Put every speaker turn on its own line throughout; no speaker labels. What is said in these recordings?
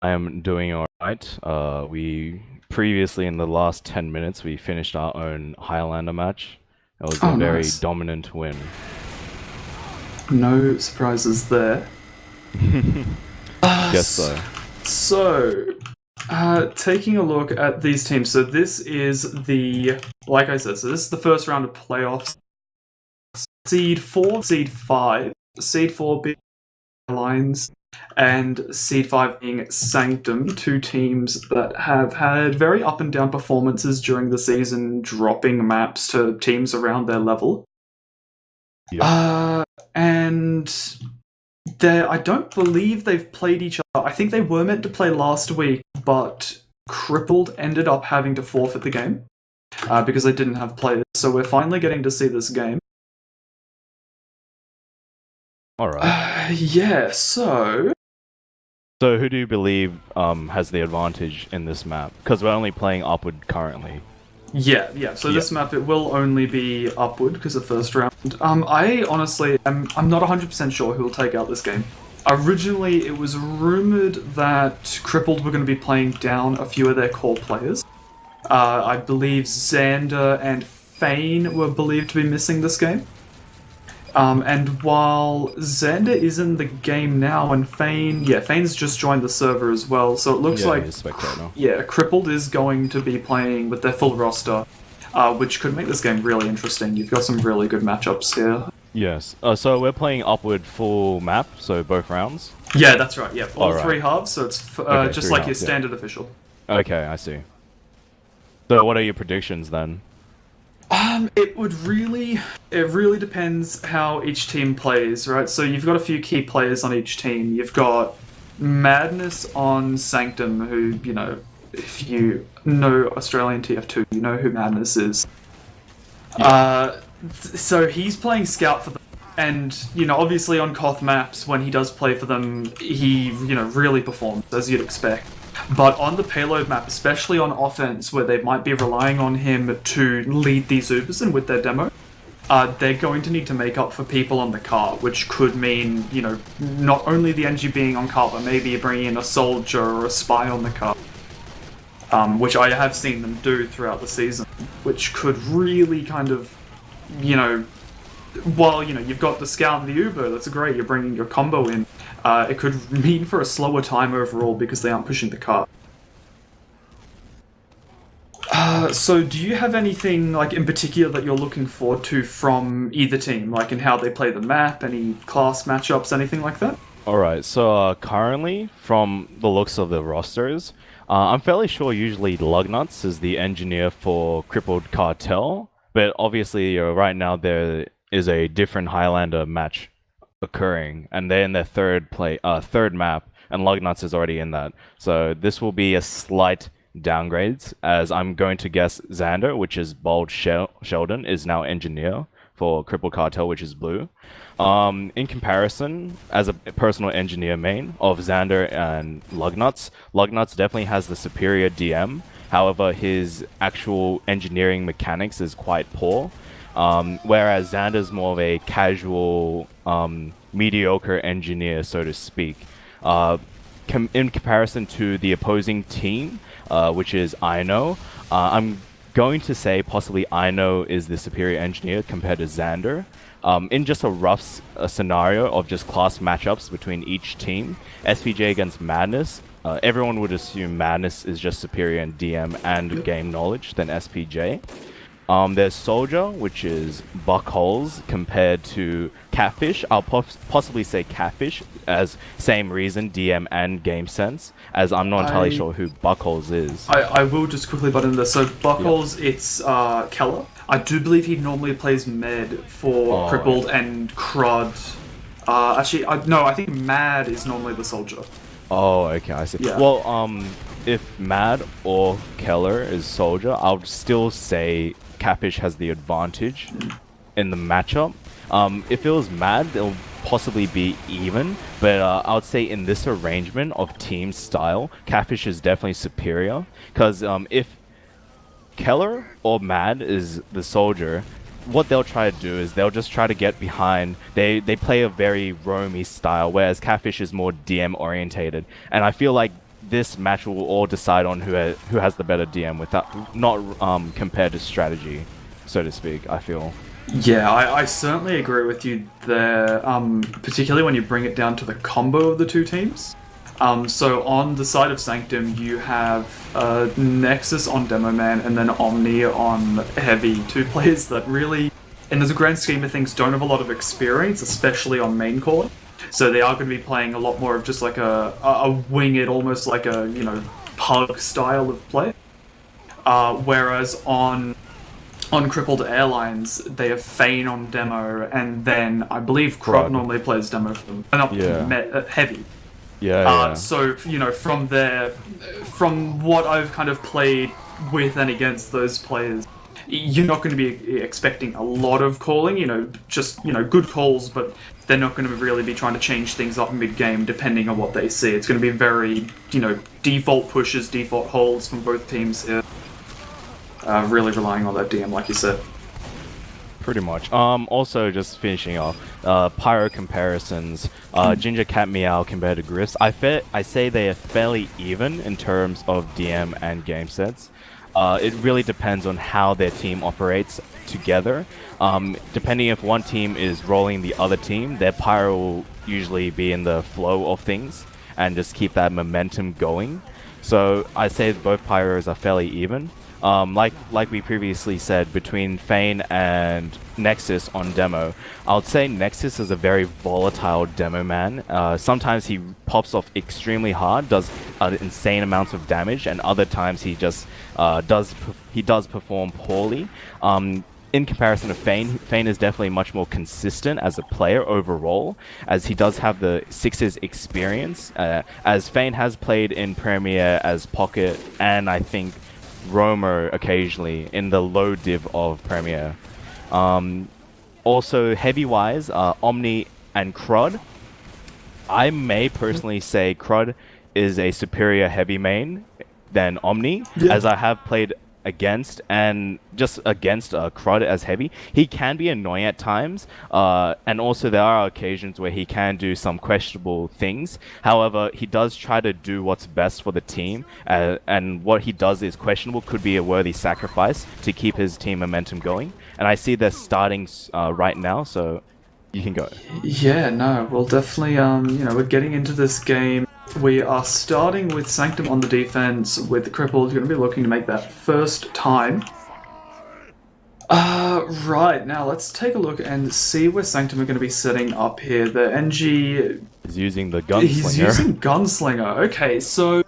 I am doing alright. We previously, in the last 10 minutes, we finished our own Highlander match. It was a very
nice.
dominant win.
No surprises there.
Guess so.
So, taking a look at these teams. So this is like I said, so this is the first round of playoffs. Seed 4, Seed 5. Seed 4 being Lions, and Seed 5 being Sanctum, two teams that have had very up and down performances during the season, dropping maps to teams around their level.
Yep.
And I don't believe they've played each other. I think they were meant to play last week, but Crippled ended up having to forfeit the game because they didn't have players. So we're finally getting to see this game.
Alright.
Yeah, so
who do you believe has the advantage in this map? Because we're only playing Upward currently.
Yeah. So this map, it will only be Upward because the first round. I honestly, I'm not 100% sure who will take out this game. Originally, it was rumored that Crippled were going to be playing down a few of their core players. I believe Xander and Fane were believed to be missing this game. And while Xander is in the game now, and Fane's just joined the server as well, so it looks like Crippled is going to be playing with their full roster, which could make this game really interesting. You've got some really good matchups here.
Yes. So we're playing Upward full map, so both rounds?
Yeah, that's right. Yeah, all three halves, so it's just like your standard official.
Okay, I see. So what are your predictions then?
It really depends how each team plays, right? So you've got a few key players on each team. You've got Madness on Sanctum, who, if you know Australian TF2, you know who Madness is. Yeah. So he's playing Scout for them. And, obviously on Koth maps, when he does play for them, he, really performs, as you'd expect. But on the payload map, especially on offense, where they might be relying on him to lead these Ubers and with their demo, they're going to need to make up for people on the car, which could mean, not only the NG being on car, but maybe bringing in a soldier or a spy on the car, which I have seen them do throughout the season. which could really kind of, you know, while you've got the Scout and the Uber, that's great. You're bringing your combo in. It could mean for a slower time overall because they aren't pushing the cart. So do you have anything like in particular that you're looking forward to from either team, like in how they play the map, any class matchups, anything like that?
Alright, so currently, from the looks of the rosters, I'm fairly sure usually Lugnuts is the engineer for Crippled Cartel, but obviously right now there is a different Highlander match occurring, and they're in their third map, and Lugnuts is already in that. So this will be a slight downgrades, as I'm going to guess Xander, which is Bold Sheldon, is now engineer for Crippled Cartel, which is blue. In comparison, as a personal engineer main of Xander and Lugnuts, Lugnuts definitely has the superior DM. However, his actual engineering mechanics is quite poor. Whereas Xander's more of a casual, mediocre engineer, so to speak. In comparison to the opposing team, which is Ino, I'm going to say possibly Ino is the superior engineer compared to Xander. In just a rough scenario of just class matchups between each team, SPJ against Madness, everyone would assume Madness is just superior in DM and game knowledge than SPJ. There's Soldier, which is Buckholes compared to Catfish. I'll possibly say Catfish as same reason, DM and game sense, as I'm not entirely sure who Buckholes is.
I will just quickly butt in there. So Buckholes, it's Keller. I do believe he normally plays Med for Crippled and Crud. Actually, no, I think Mad is normally the Soldier.
Oh, okay, I see.
Yeah.
Well, if Mad or Keller is Soldier, I'll still say Catfish has the advantage in the matchup. If it was Mad, it'll possibly be even, but I would say in this arrangement of team style, Catfish is definitely superior, because if Keller or Mad is the Soldier, what they'll try to do is they'll just try to get behind. They play a very roamy style, whereas Catfish is more DM orientated, and I feel like this match will all decide on who has the better DM, without not compared to strategy, so to speak. I feel.
Yeah, I certainly agree with you there, particularly when you bring it down to the combo of the two teams. So on the side of Sanctum, you have Nexus on Demo Man and then Omni on Heavy, two players that really, in the grand scheme of things, don't have a lot of experience, especially on main calling. So they are going to be playing a lot more of just like a winged, almost like a pug style of play. Whereas on Crippled Airlines, they have Fane on Demo, and then I believe Crud normally plays Demo for them. Heavy.
Yeah.
So, from there, from what I've kind of played with and against those players, you're not going to be expecting a lot of calling, just, good calls, but they're not going to really be trying to change things up mid-game depending on what they see. It's going to be very, default pushes, default holds from both teams here. Really relying on that DM, like you said.
Pretty much. Also, just finishing off, Pyro comparisons. Ginger Cat Meow compared to Griffs. I say they are fairly even in terms of DM and game sets. It really depends on how their team operates together. Depending if one team is rolling the other team, their Pyro will usually be in the flow of things and just keep that momentum going. So I say both Pyros are fairly even. Like we previously said, between Fane and Nexus on Demo, I would say Nexus is a very volatile demo man. Sometimes he pops off extremely hard, does insane amounts of damage, and other times he just does perform poorly. In comparison to Fane is definitely much more consistent as a player overall, as he does have the Sixes experience, as Fane has played in Premier as Pocket, and I think Roamer occasionally in the low div of Premier. Also, heavy-wise, Omni and Crud. I may personally say Crud is a superior heavy main than Omni, as I have played against and just against Crud as heavy, he can be annoying at times. And also there are occasions where he can do some questionable things. However, he does try to do what's best for the team, and what he does is questionable could be a worthy sacrifice to keep his team momentum going. And I see they're starting right now, so you can go.
Yeah, no, well, definitely, we're getting into this game. We are starting with Sanctum on the defense, with Crippled going to be looking to make that first time. Right, now let's take a look and see where Sanctum are going to be setting up here. The NG...
He's using the gunslinger.
He's using Gunslinger, okay, so...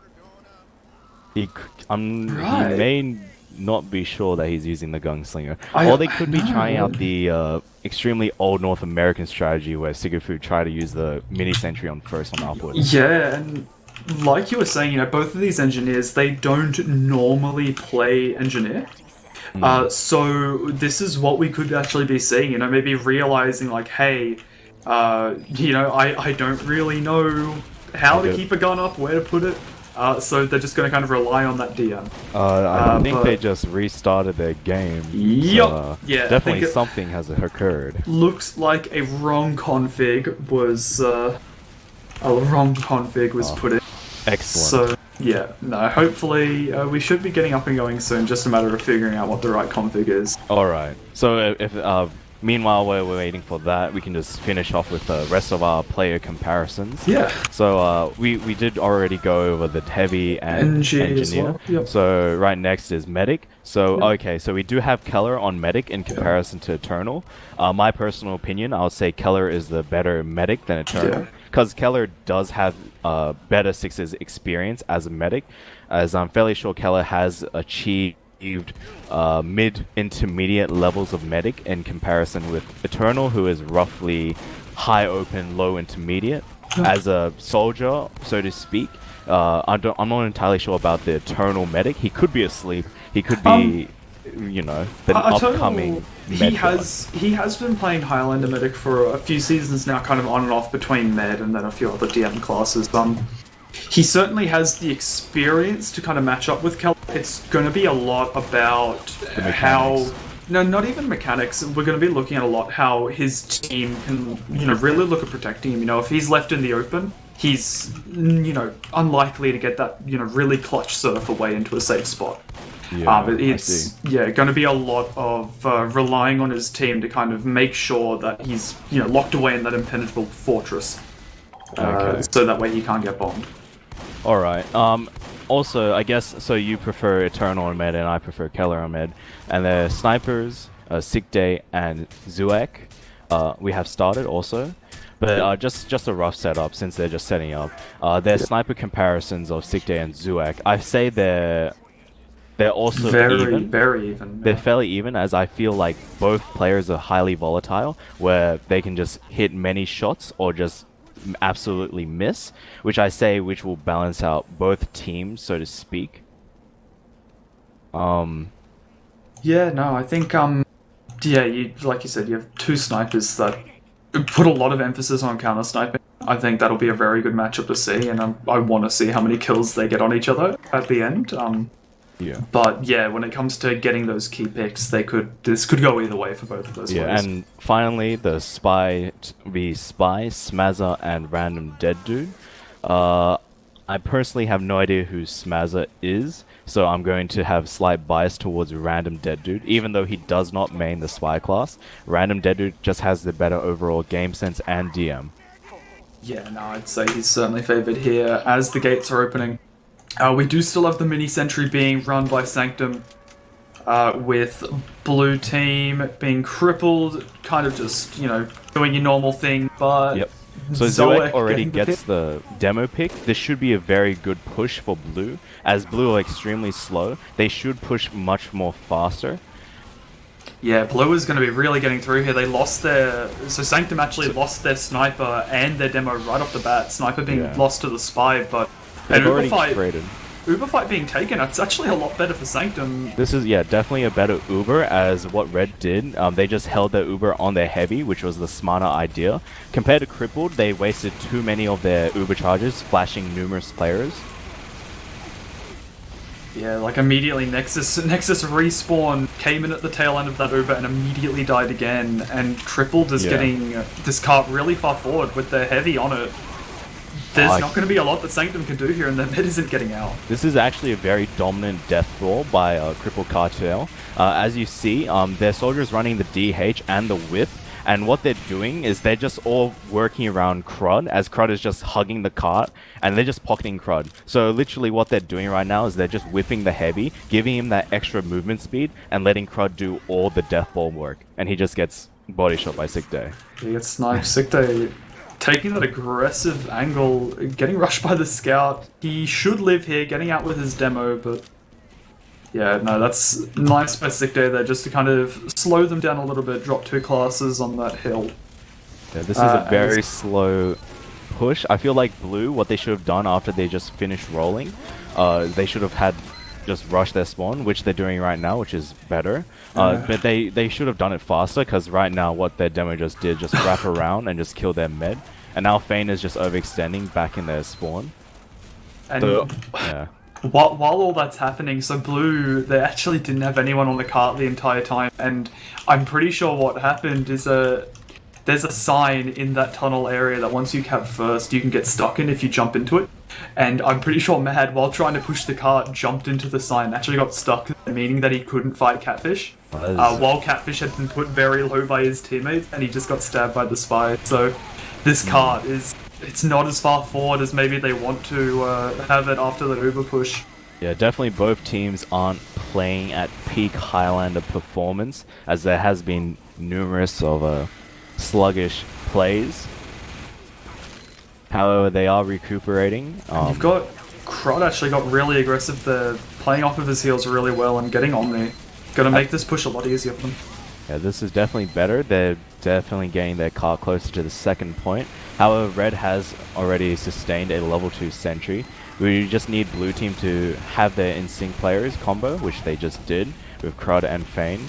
He
Right.
may not be sure that he's using the gunslinger. Or they could be trying out the extremely old North American strategy where Sigafu tried to use the mini sentry on first on upward.
Yeah, and like you were saying, both of these engineers, they don't normally play engineer. So this is what we could actually be seeing, maybe realizing like, hey, I don't really know how to keep a gun up, where to put it. So they're just going to kind of rely on that DM.
I think they just restarted their game.
Yep.
So,
yeah.
definitely something has occurred.
Looks like a wrong config was put in.
Excellent.
So yeah, no. Hopefully, we should be getting up and going soon. Just a matter of figuring out what the right config is.
All right. So if meanwhile we're waiting for that, we can just finish off with the rest of our player comparisons.
Yeah.
So we did already go over the heavy and
NG as
engineer.
well, yep.
So right next is medic. So
Yep.
okay, so we do have Keller on medic in comparison to Eternal. My personal opinion, I'll say Keller is the better medic than Eternal,
Yeah.
because Keller does have better sixes experience as a medic, as I'm fairly sure Keller has achieved mid-intermediate levels of medic in comparison with Eternal, who is roughly high open, low intermediate. As a soldier, so to speak, I'm not entirely sure about the Eternal medic. He could be asleep. He could be, the upcoming med
He has been playing Highlander medic for a few seasons now, kind of on and off between med and then a few other DM classes. He certainly has the experience to kind of match up with Kel. It's going to be a lot about how... No, not even mechanics. We're going to be looking at a lot how his team can, really look at protecting him. If he's left in the open, he's, unlikely to get that, really clutch surf away into a safe spot.
Yeah,
It's going to be a lot of relying on his team to kind of make sure that he's, locked away in that impenetrable fortress. So that way he can't get bombed.
Alright, also, I guess, so you prefer Eternal on med and I prefer Keller on med. And the snipers, Sick Day and Zuek, we have started also. But just a rough setup since they're just setting up. Their sniper comparisons of Sick Day and Zuek, I say they're also even.
Very even.
They're fairly even, as I feel like both players are highly volatile, where they can just hit many shots or just absolutely miss, which will balance out both teams, so to speak.
Yeah, no, I think like you said, you have two snipers that put a lot of emphasis on counter sniping. I think that'll be a very good matchup to see, and I want to see how many kills they get on each other at the end.
Yeah.
But yeah, when it comes to getting those key picks, this could go either way for both of those players.
Yeah, and finally the Spy, Smazza, and Random Dead Dude. I personally have no idea who Smazza is, so I'm going to have slight bias towards Random Dead Dude, even though he does not main the Spy class. Random Dead Dude just has the better overall game sense and DM.
Yeah, no, I'd say he's certainly favored here as the gates are opening. We do still have the mini sentry being run by Sanctum, with blue team being crippled, kind of just, doing your normal thing, but...
Yep. So Zoek already gets the demo pick. This should be a very good push for blue. As blue are extremely slow, they should push much more faster.
Yeah, blue is going to be really getting through here. They lost their... So Sanctum actually lost their sniper and their demo right off the bat. Sniper being lost to the Spy, but...
They've already traded.
Uber fight being taken, it's actually a lot better for Sanctum.
This is, definitely a better Uber, as what Red did. They just held their Uber on their heavy, which was the smarter idea. Compared to Crippled, they wasted too many of their Uber charges, flashing numerous players.
Yeah, like immediately Nexus respawn came in at the tail end of that Uber and immediately died again. And Crippled is getting this cart really far forward with their heavy on it. There's not going to be a lot that Sanctum can do here, and their mid isn't getting out.
This is actually a very dominant death roll by Crippled Cartel. As you see, their soldiers running the DH and the whip. And what they're doing is they're just all working around Crud, as Crud is just hugging the cart, and they're just pocketing Crud. So literally what they're doing right now is they're just whipping the heavy, giving him that extra movement speed, and letting Crud do all the death ball work. And he just gets body shot by Sick Day.
He gets sniped. Sick Day taking that aggressive angle, getting rushed by the scout. He should live here, getting out with his demo, but... Yeah, no, that's nice by Sick Day there, just to kind of slow them down a little bit, drop 2 classes on that hill.
Yeah, this is a very slow push. I feel like Blue, what they should have done after they just finished rolling, they should have had just rush their spawn, which they're doing right now, which is better. But they should have done it faster, because right now what their demo just did, just wrap around and just kill their med. And now Fane is just overextending back in their spawn.
And
yeah.
While all that's happening, so Blue, they actually didn't have anyone on the cart the entire time, and I'm pretty sure what happened is there's a sign in that tunnel area that once you cap first, you can get stuck in if you jump into it. And I'm pretty sure Mad, while trying to push the cart, jumped into the sign, actually got stuck, meaning that he couldn't fight Catfish. While Catfish had been put very low by his teammates, and he just got stabbed by the spy. So this cart it's not as far forward as maybe they want to have it after the Uber push.
Yeah, definitely both teams aren't playing at peak Highlander performance, as there has been numerous of sluggish plays. However, they are recuperating.
You've got Crud actually got really aggressive there, playing off of his heals really well and getting Omni. Gonna make this push a lot easier for them.
Yeah, this is definitely better. They're definitely getting their cart closer to the second point. However, Red has already sustained a level 2 sentry. We just need Blue Team to have their in-sync players combo, which they just did with Crud and Fane.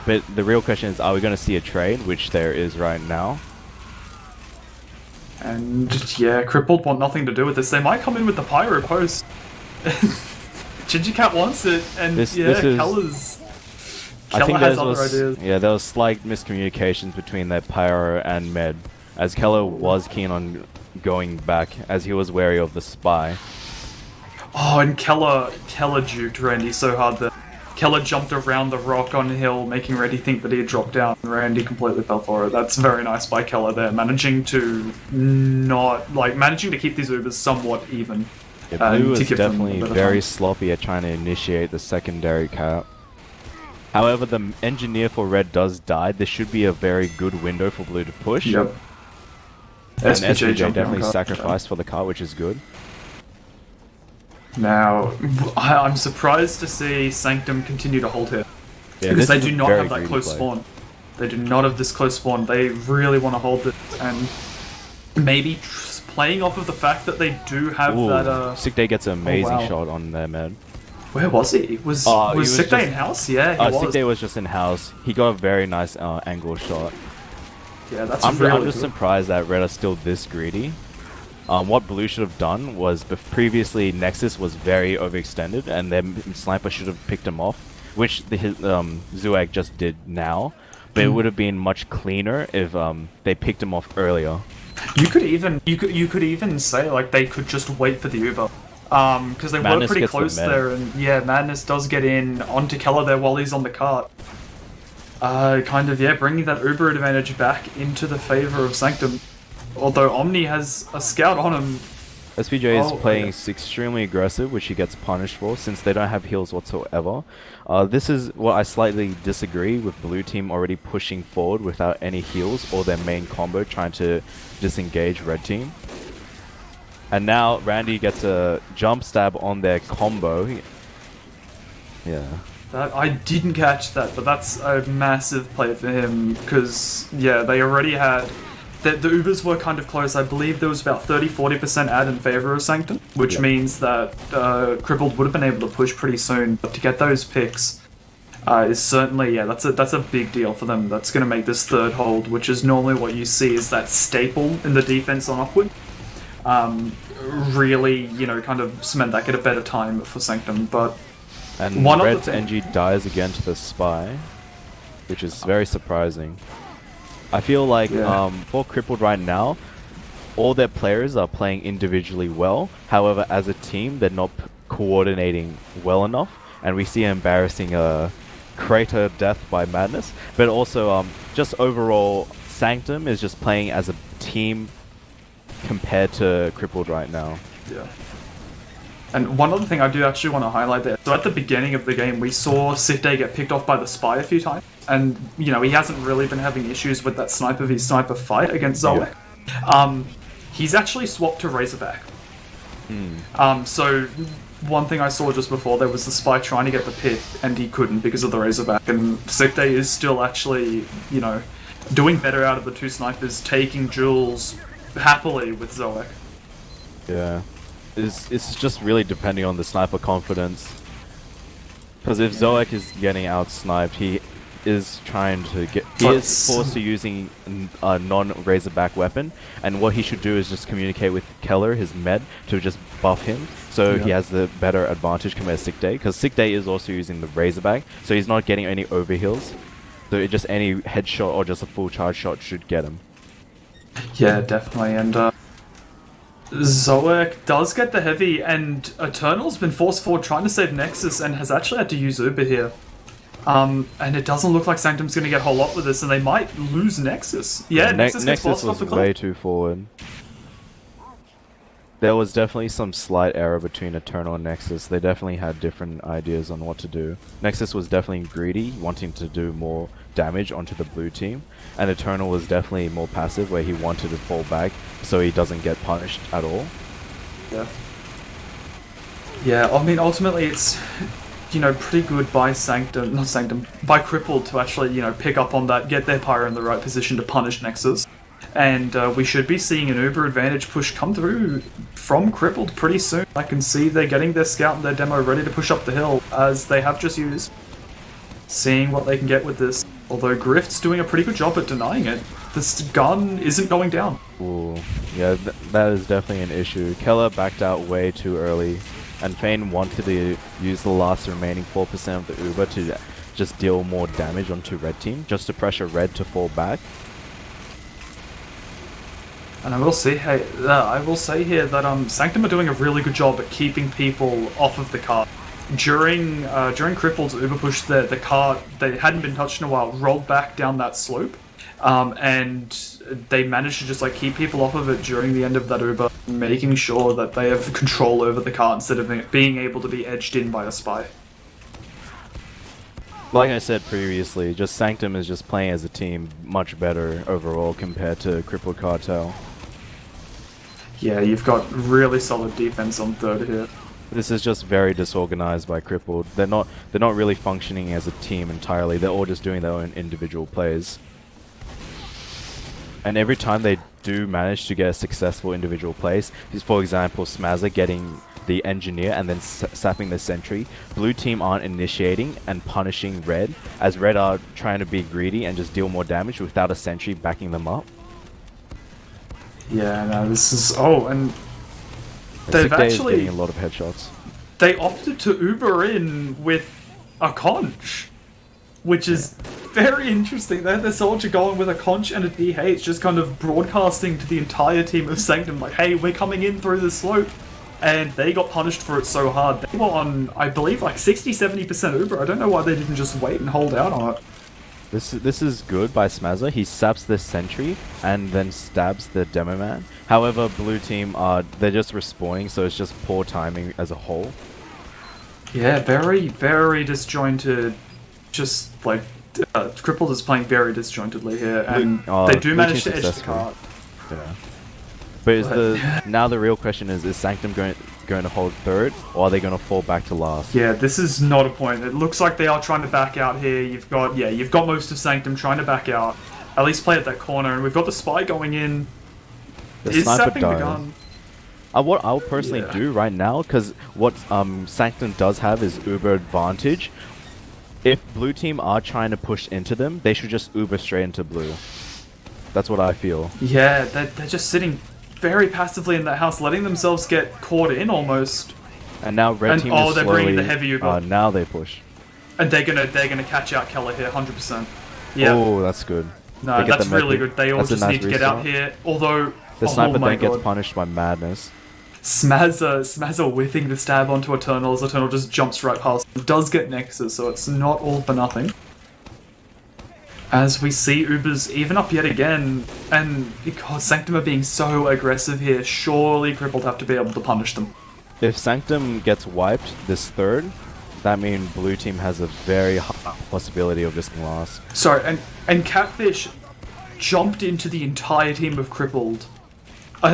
But the real question is, are we going to see a trade, which there is right now?
And yeah, Crippled want nothing to do with this. They might come in with the Pyro post. Gingercat wants it, and Keller has other ideas.
Yeah, there was slight miscommunications between their Pyro and Med, as Keller was keen on going back, as he was wary of the spy.
Oh, and Keller juked Randy so hard that Keller jumped around the rock on hill, making Randy think that he had dropped down, and Randy completely fell for it. That's very nice by Keller there, managing to keep these Ubers somewhat even.
Yeah, Blue was definitely very sloppy at trying to initiate the secondary cap. However, the engineer for Red does die. This should be a very good window for Blue to push.
Yep.
And SPJ definitely sacrificed for the car, which is good.
Now, I'm surprised to see Sanctum continue to hold here. Yeah, because they do not have that close spawn. They do not have this close spawn. They really want to hold this, and maybe playing off of the fact that they do have that...
Sick Day gets an amazing shot on their man.
Where was he? Was Sick Day in house? Yeah, he was.
Sick Day was just in house. He got a very nice angle shot.
Yeah, that's
I'm just surprised that Red are still this greedy. What Blue should have done was, previously Nexus was very overextended, and their sniper should have picked him off, which Zuag just did now. But it would have been much cleaner if they picked him off earlier.
You could even say like they could just wait for the Uber. Because they were pretty close there, and yeah, Madness does get in onto Keller there while he's on the cart. Bringing that Uber advantage back into the favor of Sanctum. Although Omni has a scout on him.
SPJ is playing extremely aggressive, which he gets punished for, since they don't have heals whatsoever. This is what I slightly disagree with Blue Team already pushing forward without any heals or their main combo trying to disengage Red Team. And now Randy gets a jump stab on their combo. Yeah.
I didn't catch that, but that's a massive play for him, because, yeah, they already had... The Ubers were kind of close. I believe there was about 30-40% ad in favor of Sanctum, which means that Crippled would have been able to push pretty soon. But to get those picks is certainly, that's a big deal for them. That's going to make this third hold, which is normally what you see is that staple in the defense on Upward. really, kind of cement that, get a better time for Sanctum. But
And
one other
Red's
thing,
NG dies again to the Spy, which is very surprising. I feel like
Yeah.
for Crippled right now, all their players are playing individually well. However, as a team, they're not coordinating well enough, and we see embarrassing crater death by Madness. But also, just overall, Sanctum is just playing as a team compared to Crippled right now.
yeah. And one other thing I do actually want to highlight there. So at the beginning of the game, we saw Sifday get picked off by the Spy a few times. And, he hasn't really been having issues with that sniper v sniper fight against Zoe. He's actually swapped to Razorback. So one thing I saw just before there was the Spy trying to get the pit, and he couldn't because of the Razorback. And Sifday is still actually, doing better out of the two snipers, taking duels happily with Zoe.
Yeah. It's just really depending on the sniper confidence. Because if Zoek is getting out-sniped, he is trying to get... He is forced to using a non-Razorback weapon, and what he should do is just communicate with Keller, his med, to just buff him, so he has the better advantage compared to Sick Day. Because Sick Day is also using the Razorback, so he's not getting any overheals. So just any headshot or just a full charge shot should get him.
Yeah, definitely, and Zoek does get the heavy, and Eternal's been forced forward trying to save Nexus and has actually had to use Uber here. And it doesn't look like Sanctum's going to get a whole lot with this, and they might lose Nexus. Yeah, Nexus gets lost off
was
the
way
cliff.
too forward. There was definitely some slight error between Eternal and Nexus. They definitely had different ideas on what to do. Nexus was definitely greedy, wanting to do more damage onto the blue team, and Eternal was definitely more passive, where he wanted to fall back so he doesn't get punished at all.
Yeah. Yeah, I mean, ultimately it's, pretty good by by Crippled to actually, pick up on that, get their pyro in the right position to punish Nexus. And we should be seeing an Uber advantage push come through from Crippled pretty soon. I can see they're getting their scout and their demo ready to push up the hill, as they have just used. Seeing what they can get with this. Although Grift's doing a pretty good job at denying it. This gun isn't going down.
Ooh, yeah, that is definitely an issue. Keller backed out way too early, and Fane wanted to use the last remaining 4% of the Uber to just deal more damage onto Red Team, just to pressure Red to fall back.
And I will say here that Sanctum are doing a really good job at keeping people off of the cart. During Crippled's Uber push, the cart, they hadn't been touched in a while, rolled back down that slope, and they managed to just keep people off of it during the end of that Uber, making sure that they have control over the cart instead of being able to be edged in by a Spy.
Like I said previously, just Sanctum is just playing as a team much better overall compared to Crippled Cartel.
Yeah, you've got really solid defense on third here.
This is just very disorganized by Crippled. They're not really functioning as a team entirely. They're all just doing their own individual plays. And every time they do manage to get a successful individual place, for example, Smazza getting the engineer and then sapping the sentry, blue team aren't initiating and punishing red, as red are trying to be greedy and just deal more damage without a sentry backing them up.
Yeah, no, this is... Oh, and they've actually...
getting a lot of headshots.
They opted to Uber in with a conch, which is very interesting. They had the soldier going with a conch and a DH, just kind of broadcasting to the entire team of Sanctum, like, hey, we're coming in through the slope. And they got punished for it so hard. They were on, I believe, 60-70% Uber. I don't know why they didn't just wait and hold out on it.
This is good by Smazza. He saps the sentry and then stabs the demo man. However, blue team they're just respawning, so it's just poor timing as a whole.
Yeah, very, very disjointed. Just Crippled is playing very disjointedly here, and they do manage to edge the card.
Yeah. But now the real question is Sanctum going to hold third, or are they going to fall back to last?
Yeah, this is not a point. It looks like they are trying to back out here. You've got most of Sanctum trying to back out. At least play at that corner, and we've got the Spy going in.
The sniper
sapping the gun.
What I'll personally do right now, because what Sanctum does have is Uber advantage. If blue team are trying to push into them, they should just Uber straight into blue. That's what I feel.
Yeah, they're just sitting very passively in that house, letting themselves get caught in almost.
And now red
And
team is
they're
slowly...
bringing the heavy Uber.
now they push.
And they're gonna catch out Keller here, 100%. Yeah.
Oh, that's good.
No,
They get
that's
the
really
method.
good. They all
That's a
just
nice
need to get out
restart.
here. Although,
The sniper
oh my
then gets
god.
punished by madness.
Smazza whiffing the stab onto Eternal as Eternal just jumps right past. It does get Nexus, so it's not all for nothing. As we see Ubers even up yet again, and because Sanctum are being so aggressive here, surely Crippled have to be able to punish them.
If Sanctum gets wiped this third, that means blue team has a very high possibility of just last.
Sorry, and Catfish jumped into the entire team of Crippled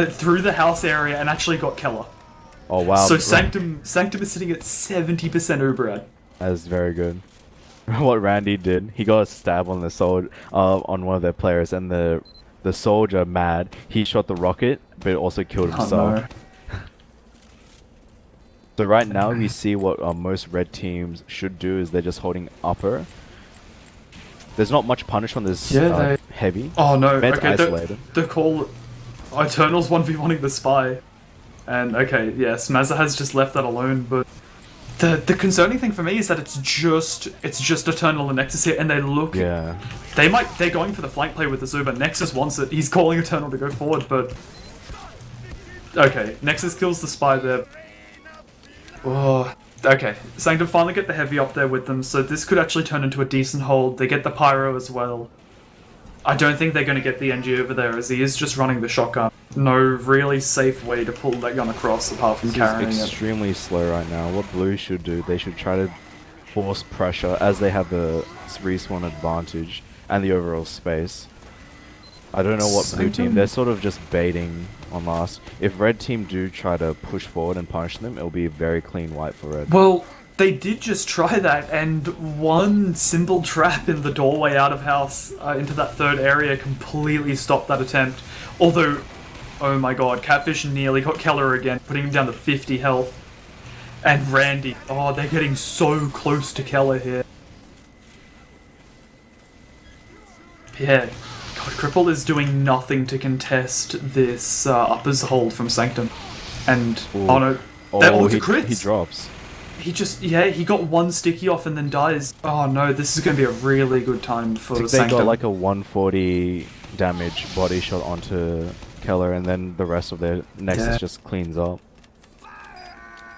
through the house area and actually got Keller.
Oh wow.
So Sanctum is sitting at 70% Uberad.
That's very good. What Randy did, he got a stab on the soldier, on one of their players, and the soldier, mad, he shot the rocket, but also killed himself.
Oh, no.
So right now we see what most red teams should do is they're just holding upper. There's not much punish on this heavy.
Oh no,
Med's
okay,
isolated.
the call... Eternal's 1v1ing the spy. And okay, yeah, Smazza has just left that alone, but... The concerning thing for me is that it's just Eternal and Nexus here, and they look...
Yeah.
They're going for the flank play with the Zuba. Nexus wants it. He's calling Eternal to go forward, but... Okay, Nexus kills the spy there. Oh, okay. Sanctum finally get the heavy up there with them, so this could actually turn into a decent hold. They get the pyro as well. I don't think they're going to get the NG over there, as he is just running the shotgun. No really safe way to pull that gun across apart from carrying
This is
it.
extremely slow right now. What blue should do, they should try to force pressure as they have the respawn advantage and the overall space. I don't know what blue team, they're sort of just baiting on last. If red team do try to push forward and punish them, it'll be a very clean wipe for red.
Well, they did just try that, and one simple trap in the doorway out of house into that third area completely stopped that attempt. Although, oh my god, Catfish nearly got Keller again, putting him down to 50 health. And Randy, oh, they're getting so close to Keller here. Yeah, god, Crippled is doing nothing to contest this uppers hold from Sanctum. And, oh no,
he
crits!
drops.
He just, he got one sticky off and then dies. Oh no, this is going to be a really good time for
I think
Sanctum.
they got like a 140 damage body shot onto Keller, and then the rest of their Nexus just cleans up.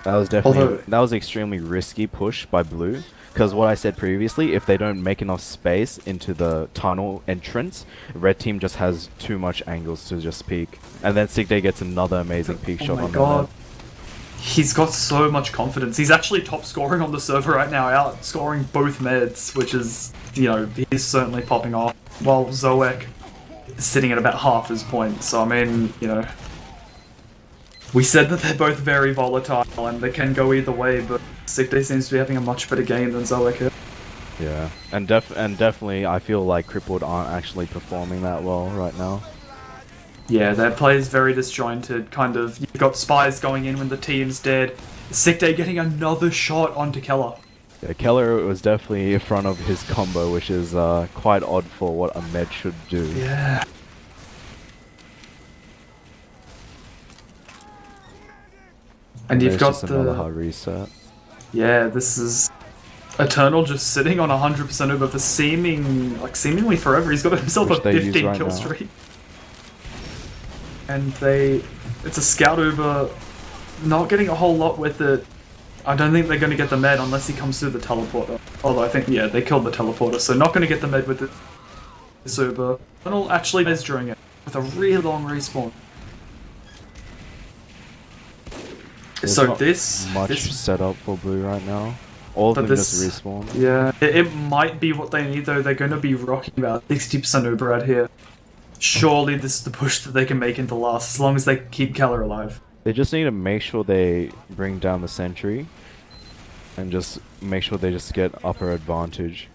That was definitely, that was extremely risky push by blue, because what I said previously, if they don't make enough space into the tunnel entrance, red team just has too much angles to just peek. And then Sick Day gets another amazing peek shot on that.
He's got so much confidence. He's actually top scoring on the server right now, outscoring both meds, which is, he's certainly popping off. While Zoek is sitting at about half his point. So, I mean, we said that they're both very volatile and they can go either way, but Sick Day seems to be having a much better game than Zoek here.
Yeah, and definitely I feel like Crippled aren't actually performing that well right now.
Yeah, their play is very disjointed, kind of. You've got spies going in when the team's dead. Sick Day getting another shot onto Keller.
Yeah, Keller was definitely in front of his combo, which is quite odd for what a med should do.
Yeah. And you've got
just another hard reset.
Yeah, this is Eternal just sitting on 100% Uber for seemingly forever. He's got himself a 15 kill streak. And it's a scout Uber, not getting a whole lot with it. I don't think they're going to get the med unless he comes through the teleporter. Although I think, they killed the teleporter, so not going to get the med with this Uber. Eternal actually measuring it with a really long respawn.
There's
so
not much setup for blue right now. All of them just respawn.
Yeah, it might be what they need though. They're going to be rocking about 60% Uber out here. Surely this is the push that they can make into last, as long as they keep Keller alive.
They just need to make sure they bring down the sentry, and just make sure they just get upper advantage.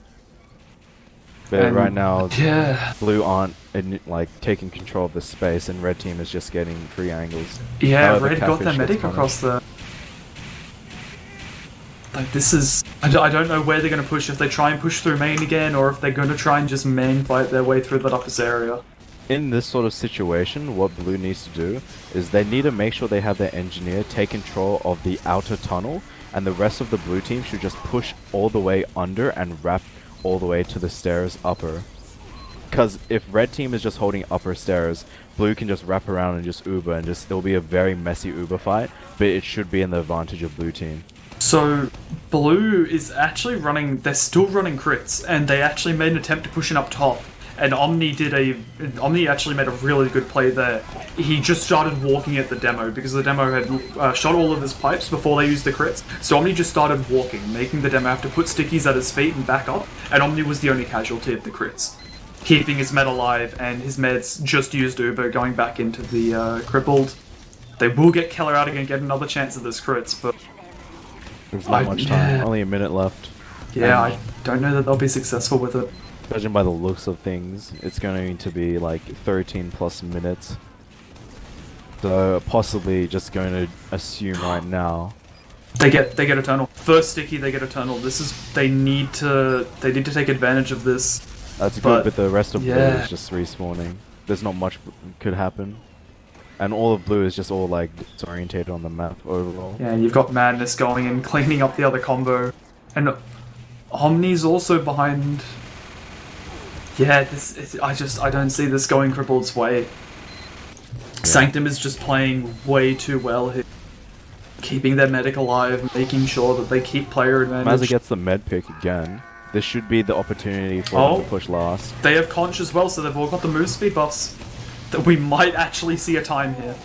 But right now, blue aren't taking control of the space, and red team is just getting free angles.
Yeah, red got their medic across there. Like this is, I don't know where they're going to push, if they try and push through main again, or if they're going to try and just main fight their way through that upper area.
in this sort of situation, what blue needs to do is they need to make sure they have their engineer take control of the outer tunnel, and the rest of the blue team should just push all the way under and wrap all the way to the stairs upper. Because if red team is just holding upper stairs, blue can just wrap around and just Uber, and just it'll be a very messy Uber fight, but it should be in the advantage of blue team.
So, blue is actually running, they're still running crits, and they actually made an attempt to push it up top. And Omni actually made a really good play there. He just started walking at the demo because the demo had shot all of his pipes before they used the crits. So Omni just started walking, making the demo have to put stickies at his feet and back up. And Omni was the only casualty of the crits, keeping his med alive, and his meds just used Uber going back into the crippled. They will get Keller out again and get another chance at this crits, but
There's not much time, only a minute left.
Yeah, I don't know that they'll be successful with it.
Judging by the looks of things, it's going to be like 13 plus minutes. So possibly just going to assume right now.
They get Eternal. First sticky, they get Eternal. They need to take advantage of this.
That's good, but the rest of blue is just respawning. There's not much could happen. And all of blue is just all like disorientated on the map overall.
Yeah, you've got Madness going and cleaning up the other combo. And Omni's also behind. Yeah, I don't see this going Crippled's way. Yeah. Sanctum is just playing way too well here. Keeping their medic alive, making sure that they keep player advantage.
Mazza gets the med pick again. This should be the opportunity for them to push last.
They have Conch as well, so they've all got the move speed buffs. That we might actually see a time here.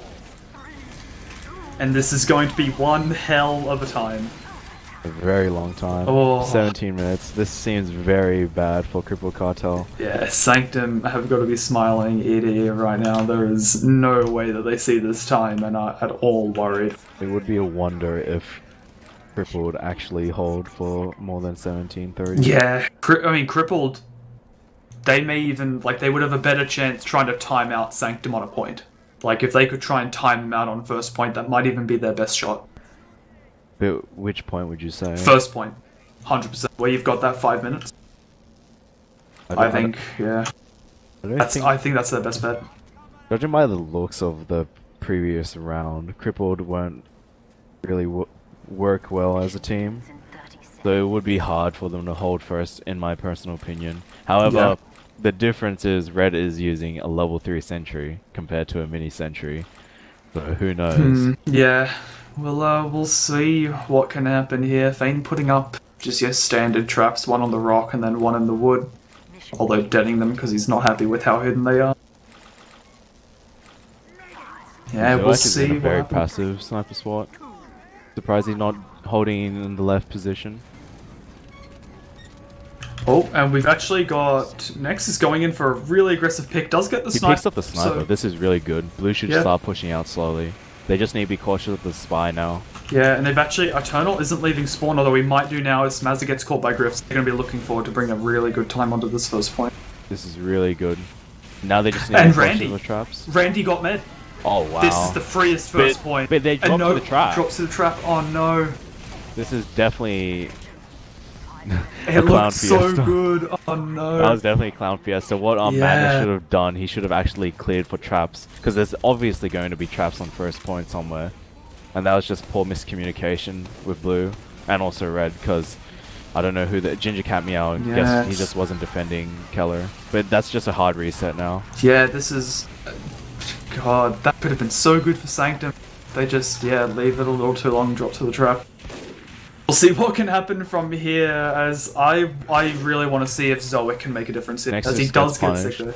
And this is going to be one hell of a time.
A very long time. 17 minutes. This seems very bad for Crippled Cartel.
Yeah, Sanctum have got to be smiling ear to ear right now. There is no way that they see this time and are at all worried.
It would be a wonder if Crippled actually hold for more than 17:30.
Yeah, I mean, Crippled, they may even, they would have a better chance trying to time out Sanctum on a point. Like, if they could try and time him out on first point, that might even be their best shot.
But which point would you say?
First point, 100%. Where you've got that 5 minutes. I think that's their best bet.
Judging by the looks of the previous round, Crippled won't really work well as a team. So it would be hard for them to hold first, in my personal opinion. However, the difference is Red is using a level 3 sentry compared to a mini sentry. So who knows?
Yeah. We'll see what can happen here. Fane putting up just your standard traps, one on the rock and then one in the wood. Although deading them because he's not happy with how hidden they are. Yeah, we'll see.
A very passive sniper SWAT. Surprised he's not holding in the left position.
Oh, and we've actually got Nexus going in for a really aggressive pick. Does get the sniper.
He picks up the sniper. So this is really good. Blue should start pushing out slowly. They just need to be cautious of the spy now.
Yeah, and they've actually... Eternal isn't leaving spawn, although we might do now as Mazza gets caught by Griffs. They're going to be looking forward to bring a really good time onto this first point.
This is really good. Now they just need to be cautious with traps.
Randy got med.
Oh, wow.
This is the freest first point.
But they dropped to the trap.
Drops to the trap. Oh, no.
This is definitely...
It looked so good. Oh no.
That was definitely a Clown Fiesta. What Madness should have done, he should have actually cleared for traps. Because there's obviously going to be traps on first point somewhere. And that was just poor miscommunication with Blue. And also Red, because I don't know who the... Ginger Cat Meow, guess he just wasn't defending Keller. But that's just a hard reset now.
Yeah, this is... God, that could have been so good for Sanctum. They just, leave it a little too long, drop to the trap. We'll see what can happen from here, as I really want to see if Zoic can make a difference here, as he does get sick there.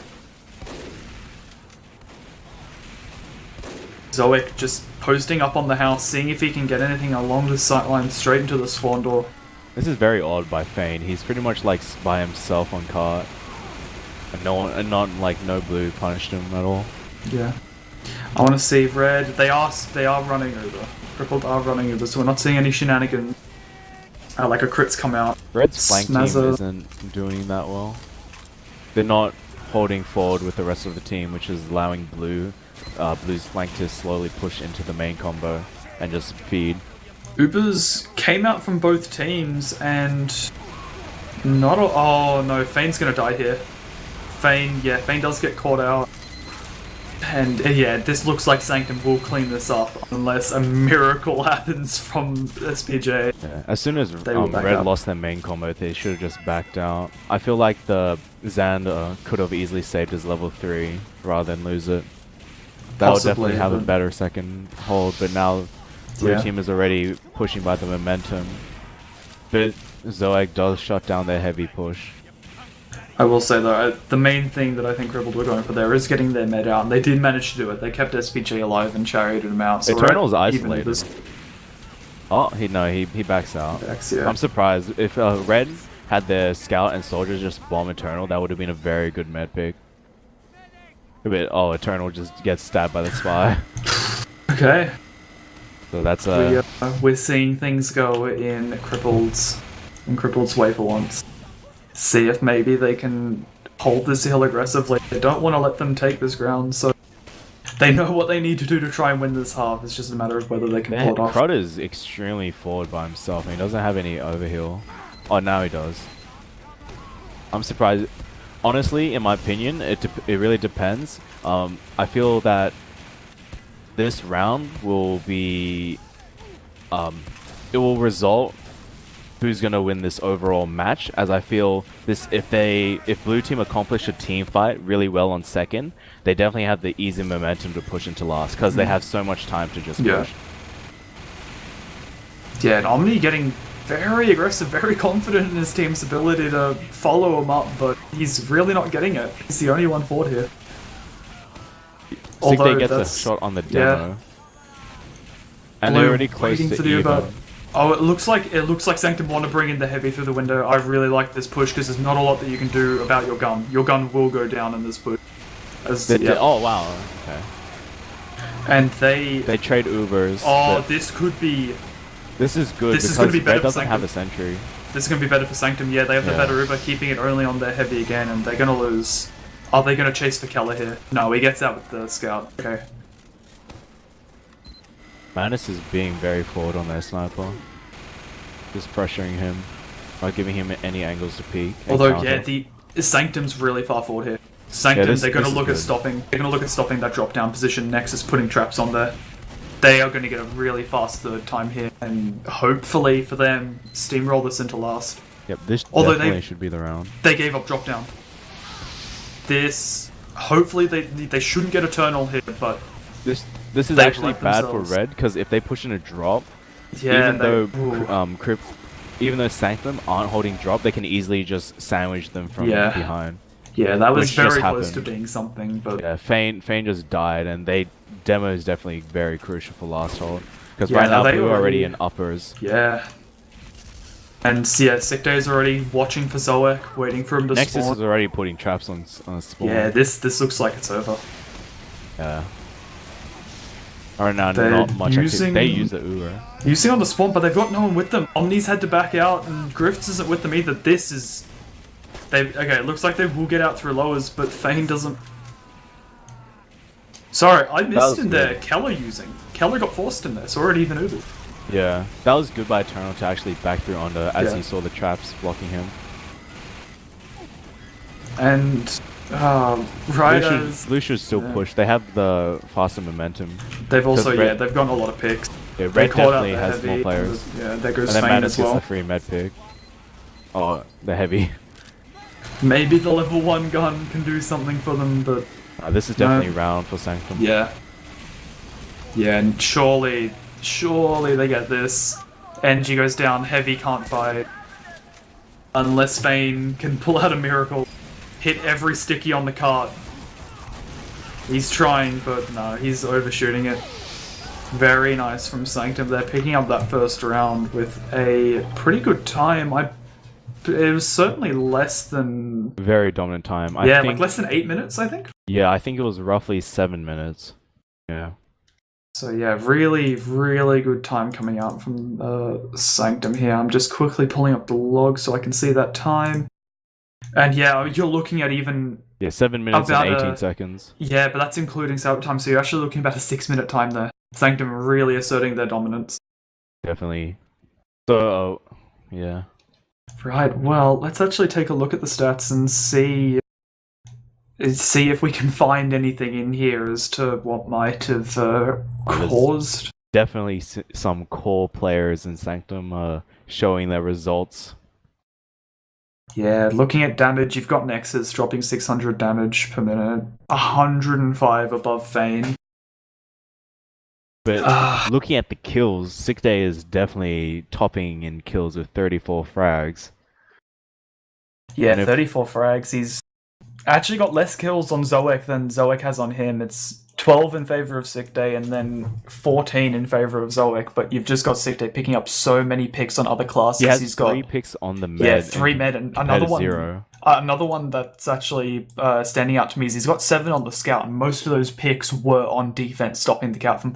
Zoic just posting up on the house, seeing if he can get anything along the sightline straight into the spawn door.
This is very odd by Fane. He's pretty much like by himself on cart. And no blue punished him at all.
Yeah. I want to see Red. They are running over. Crippled are running over, so we're not seeing any shenanigans. Like a crits come out.
Red's flank team isn't doing that well. They're not holding forward with the rest of the team, which is allowing Blue's flank to slowly push into the main combo and just feed.
Ubers came out from both teams and oh no, Fane's gonna die here. Fane does get caught out. And yeah, this looks like Sanctum will clean this up unless a miracle happens from SPJ.
Yeah. As soon as
They will back
Red
up.
lost their main combo, they should have just backed out. I feel like the Xander could have easily saved his level 3 rather than lose it. That would
Possibly,
definitely have a
but-
better second hold, but now Blue
Yeah.
team is already pushing by the momentum. But Zoeg does shut down their heavy push.
I will say though, the main thing that I think Crippled were going for there is getting their med out, and they did manage to do it. They kept SPG alive and charioted him out. So
Eternal's
Red even
isolated.
was-
Oh, he backs out.
yeah.
I'm surprised. If Red had their scout and soldiers just bomb Eternal, that would have been a very good med pick. But Eternal just gets stabbed by the spy.
Okay.
So that's
We're seeing things go in Crippled's way for once. See if maybe they can hold this hill aggressively. They don't want to let them take this ground, so they know what they need to do to try and win this half. It's just a matter of whether they can pull it off.
Crud is extremely forward by himself, and he doesn't have any overheal. Oh, now he does. I'm surprised. Honestly, in my opinion, it really depends. I feel that this round will be, it will result who's gonna win this overall match. As I feel this, if Blue team accomplish a team fight really well on second, they definitely have the easy momentum to push into last because they have so much time to just push.
Yeah, and Omni getting very aggressive, very confident in his team's ability to follow him up, but he's really not getting it. He's the only one forward here.
Sigday gets a shot on the demo. And they're already close to even.
Oh, it looks like Sanctum want to bring in the heavy through the window. I really like this push because there's not a lot that you can do about your gun. Your gun will go down in this push.
Oh wow, okay.
And they
trade Ubers.
Oh, this could be.
This is good
This is
because
gonna be better
Red
for
doesn't have
Sanctum.
a sentry.
This is going to be better for Sanctum. Yeah, they have the better Uber, keeping it only on their heavy again, and they're going to lose. Are they going to chase for Keller here? No, he gets out with the scout. Okay.
Manus is being very forward on their sniper. Just pressuring him, not giving him any angles to peek.
Although, yeah, the Sanctum's really far forward here. Sanctum, they're going to look at stopping. They're going to look at stopping that drop down position. Nexus putting traps on there. They are going to get a really fast third time here, and hopefully for them, steamroll this into last.
Yep, this definitely should be the round.
They gave up drop down. This, hopefully they shouldn't get Eternal here, but
this is
they've
actually
let
bad
themselves.
for Red because if they push in a drop,
yeah,
even though Sanctum aren't holding drop, they can easily just sandwich them from behind.
Yeah, that was
Which just
very close to
happened.
being something, but
Yeah, Fane just died, and demo is definitely very crucial for last hold because
Yeah,
right now
they
Blue are already
already-
in uppers.
yeah. And yeah, Sigday is already watching for Zoek, waiting for him to
Nexus
spawn.
is already putting traps on spawn.
Yeah, this looks like it's over.
Yeah. Right now,
They're
not much activity.
using-
They use the Uber.
Using on the spawn, but they've got no one with them. Omni's had to back out, and Grifts isn't with them either. This is... Okay, it looks like they will get out through lowers, but Fane doesn't... Sorry, I missed in there Keller using. Keller got forced in there, so already even Uber.
Yeah, that was good by Eternal to actually back through under as
Yeah.
he saw the traps blocking him.
And... right
Blue should still push. They have the faster momentum.
They've also,
Because Red-
yeah, they've gotten a lot of picks.
Yeah,
They
Red
caught out
definitely
the
has
heavy,
more players.
Yeah, there goes
And then
Fane
Manus
as
gets
well.
the free med pick. Oh, the heavy.
Maybe the level 1 gun can do something for them, but...
This is definitely round for Sanctum.
Yeah. Yeah, and surely they get this. NG goes down, heavy can't fight. Unless Fane can pull out a miracle. Hit every sticky on the cart. He's trying, but no, he's overshooting it. Very nice from Sanctum. They're picking up that first round with a pretty good time. It was certainly less than...
Very dominant time. I
yeah,
think,
like less than 8 minutes, I think.
Yeah, I think it was roughly 7 minutes. Yeah.
So yeah, really, really good time coming out from Sanctum here. I'm just quickly pulling up the log so I can see that time. And yeah, you're looking at even...
Yeah, 7 minutes and
About
18 seconds.
Yeah, but that's including setup time, so you're actually looking about a 6-minute time there. Sanctum really asserting their dominance.
Definitely. So, yeah.
Right, well, let's actually take a look at the stats and see see if we can find anything in here as to what might have caused.
Definitely some core players in Sanctum showing their results.
Yeah, looking at damage, you've got Nexus dropping 600 damage per minute, 105 above Fane.
But looking at the kills, Sick Day is definitely topping in kills with 34 frags.
Yeah, 34 frags. He's actually got less kills on Zoek than Zoek has on him. It's 12 in favor of Sick Day and then 14 in favor of Zoek, but you've just got Sick Day picking up so many picks on other classes.
He's got 3 picks on the med.
Yeah, 3 med and another one.
0.
Another one that's actually standing out to me is he's got 7 on the scout, and most of those picks were on defense, stopping the scout from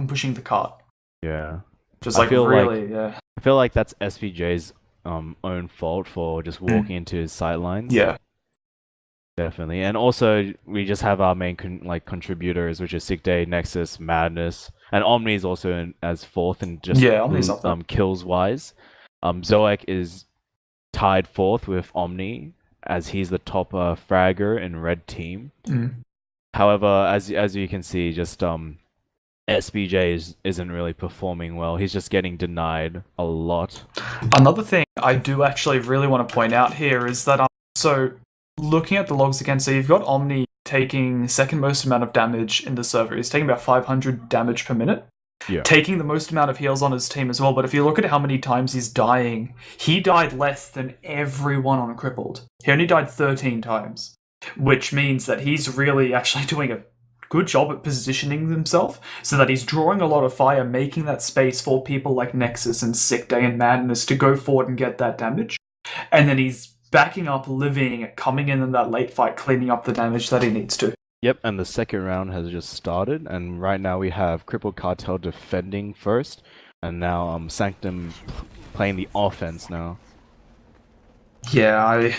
pushing the cart.
Yeah,
just like really, yeah.
I feel like that's SVJ's own fault for just walking into his sightlines.
Yeah.
Definitely, and also we just have our main contributors, which is Sick Day, Nexus, Madness, and Omni is also as 4th in just
Omni's
kills wise. Zoek is tied 4th with Omni as he's the top fragger in red team. However, as you can see, just SBJ isn't really performing well. He's just getting denied a lot.
Another thing I do actually really want to point out here is that so looking at the logs again, so you've got Omni taking second most amount of damage in the server. He's taking about 500 damage per minute.
Yeah.
Taking the most amount of heals on his team as well, but if you look at how many times he's dying, he died less than everyone on Crippled. He only died 13 times, which means that he's really actually doing a good job at positioning himself so that he's drawing a lot of fire, making that space for people like Nexus and Sick Day and Madness to go forward and get that damage. And then he's backing up, living, coming in that late fight, cleaning up the damage that he needs to.
Yep, and the second round has just started, and right now we have Crippled Cartel defending first, and now Sanctum playing the offense now.
Yeah,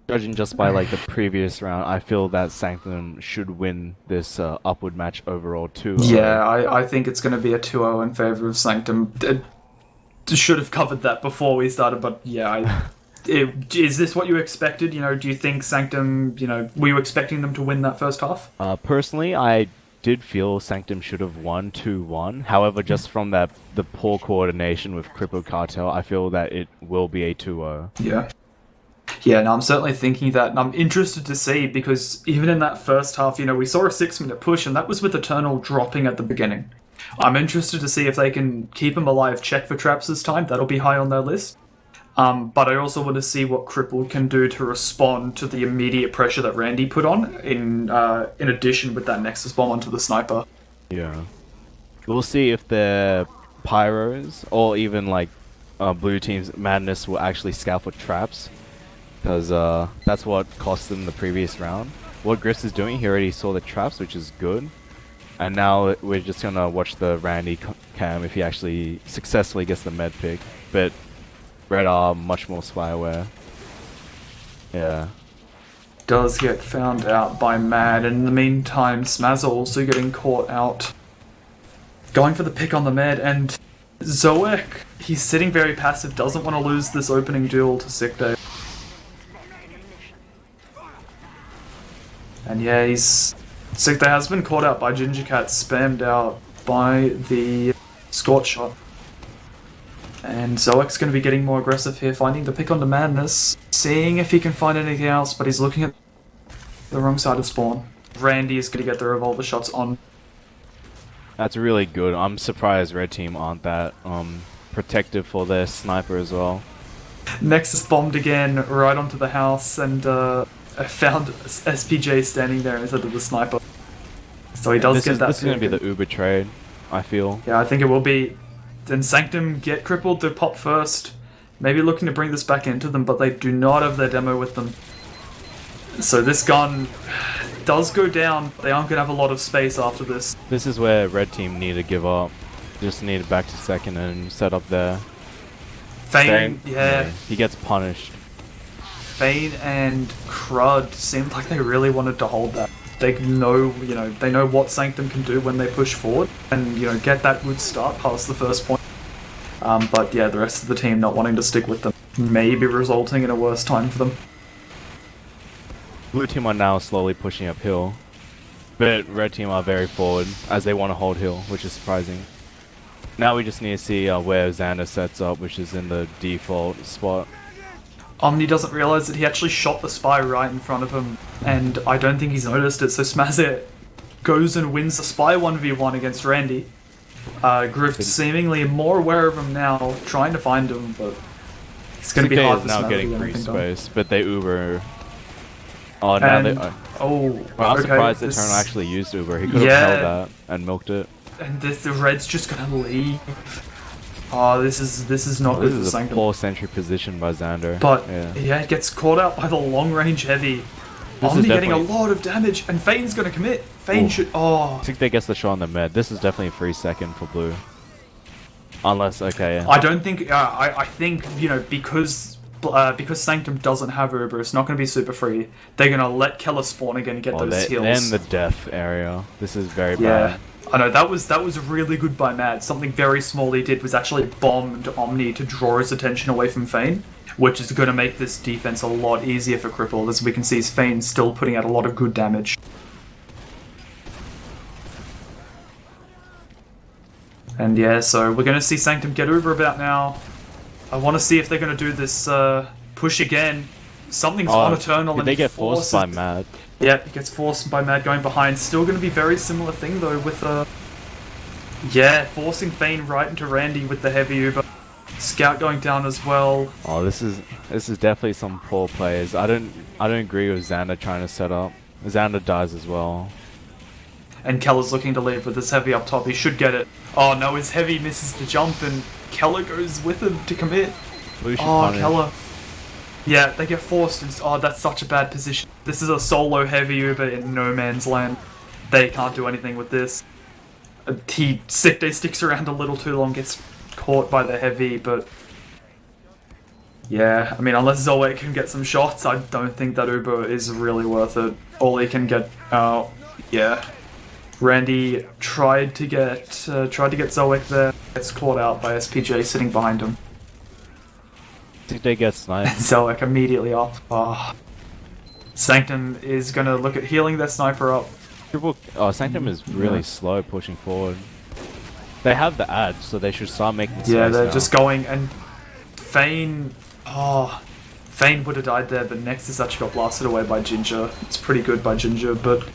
Judging just by like the previous round, I feel that Sanctum should win this upward match overall too.
Yeah, I think it's going to be a 2-0 in favor of Sanctum. Should have covered that before we started, but yeah, is this what you expected? You know, do you think Sanctum, were you expecting them to win that first half?
Personally, I did feel Sanctum should have won 2-1. However, just from the poor coordination with Crippled Cartel, I feel that it will be a 2-0.
Yeah. Yeah, no, I'm certainly thinking that, and I'm interested to see, because even in that first half, we saw a 6-minute push, and that was with Eternal dropping at the beginning. I'm interested to see if they can keep him alive, check for traps this time. That'll be high on their list. But I also want to see what Crippled can do to respond to the immediate pressure that Randy put on, in addition with that Nexus bomb onto the sniper.
Yeah. We'll see if their pyros, or even like blue team's Madness, will actually scout for traps. Because that's what cost them the previous round. What Griff's is doing, he already saw the traps, which is good. And now we're just gonna watch the Randy cam if he actually successfully gets the med pick. But Red are much more spyware. Yeah.
Does get found out by Mad. In the meantime, Smaz also getting caught out. Going for the pick on the med, and Zoek, he's sitting very passive, doesn't want to lose this opening duel to Sick Day. And yeah, Sick Day has been caught out by Ginger Cat, spammed out by the Scorch Shot. And Zoek's going to be getting more aggressive here, finding the pick on the Madness, seeing if he can find anything else, but he's looking at the wrong side of spawn. Randy is going to get the revolver shots on.
That's really good. I'm surprised Red Team aren't that protective for their sniper as well.
Nexus bombed again, right onto the house, and I found SPJ standing there instead of the sniper. So he does get that.
This is going to be the Uber trade, I feel.
Yeah, I think it will be. Then Sanctum get Crippled to pop first. Maybe looking to bring this back into them, but they do not have their demo with them. So this gun does go down. They aren't going to have a lot of space after this.
This is where Red Team need to give up. Just need it back to second and set up there.
Fane, yeah.
He gets punished.
Fane and Crud seemed like they really wanted to hold that. They know, they know what Sanctum can do when they push forward and, get that good start past the first point. But yeah, the rest of the team not wanting to stick with them, maybe resulting in a worse time for them.
Blue team are now slowly pushing uphill, but red team are very forward as they want to hold hill, which is surprising. Now we just need to see where Xander sets up, which is in the default spot.
Omni doesn't realize that he actually shot the spy right in front of him, and I don't think he's noticed it, so Smazit goes and wins the spy 1v1 against Randy. Grift seemingly more aware of him now, trying to find him, but it's going to be hard for
now
Smazit
getting
to get
free
anything
space, but they Uber. Oh, now
and,
they.
well,
I'm
okay,
surprised
this,
Eternal actually used Uber. He could have held that and milked it.
And the red's just going to leave. Oh, this is not good for
This is a
Sanctum.
poor sentry position by Xander.
But
yeah,
it gets caught out by the long range heavy. Omni getting a lot of damage, and Fane's going to commit. Fane should. Oh.
I think they gets the shot on the med. This is definitely a free second for blue. Unless, okay. Yeah.
I don't think. I think, you know, because Sanctum doesn't have Uber, it's not going to be super free. They're going to let Keller spawn again and get those heals.
They're in the death area. This is very
Yeah.
bad.
I know, that was really good by Mad. Something very small he did was actually bombed Omni to draw his attention away from Fane, which is going to make this defense a lot easier for Crippled. As we can see, Fane still putting out a lot of good damage. And yeah, so we're going to see Sanctum get Uber about now. I want to see if they're going to do this push again. Something's on Eternal and
they get forced by Mad.
Yep, he gets forced by Mad going behind. Still going to be very similar thing though with yeah, forcing Fane right into Randy with the heavy Uber. Scout going down as well.
Oh, this is definitely some poor players. I don't agree with Xander trying to set up. Xander dies as well.
And Keller's looking to leave with his heavy up top. He should get it. Oh no, his heavy misses the jump and Keller goes with him to commit.
Oh, punish.
Keller. Yeah, they get forced. And, that's such a bad position. This is a solo heavy Uber in no man's land. They can't do anything with this. Sick Day sticks around a little too long, gets caught by the heavy, but yeah, I mean, unless Zoe can get some shots, I don't think that Uber is really worth it. All he can get, yeah. Randy tried to get Zoek there, gets caught out by SPJ sitting behind him.
I think they get sniped.
Zoek immediately up. Sanctum is gonna look at healing their sniper up.
Sanctum is really slow pushing forward. They have the ad, so they should start making space.
Yeah, they're
now.
just going, and Fane. Fane would have died there, but Nexus actually got blasted away by Ginger. It's pretty good by Ginger, but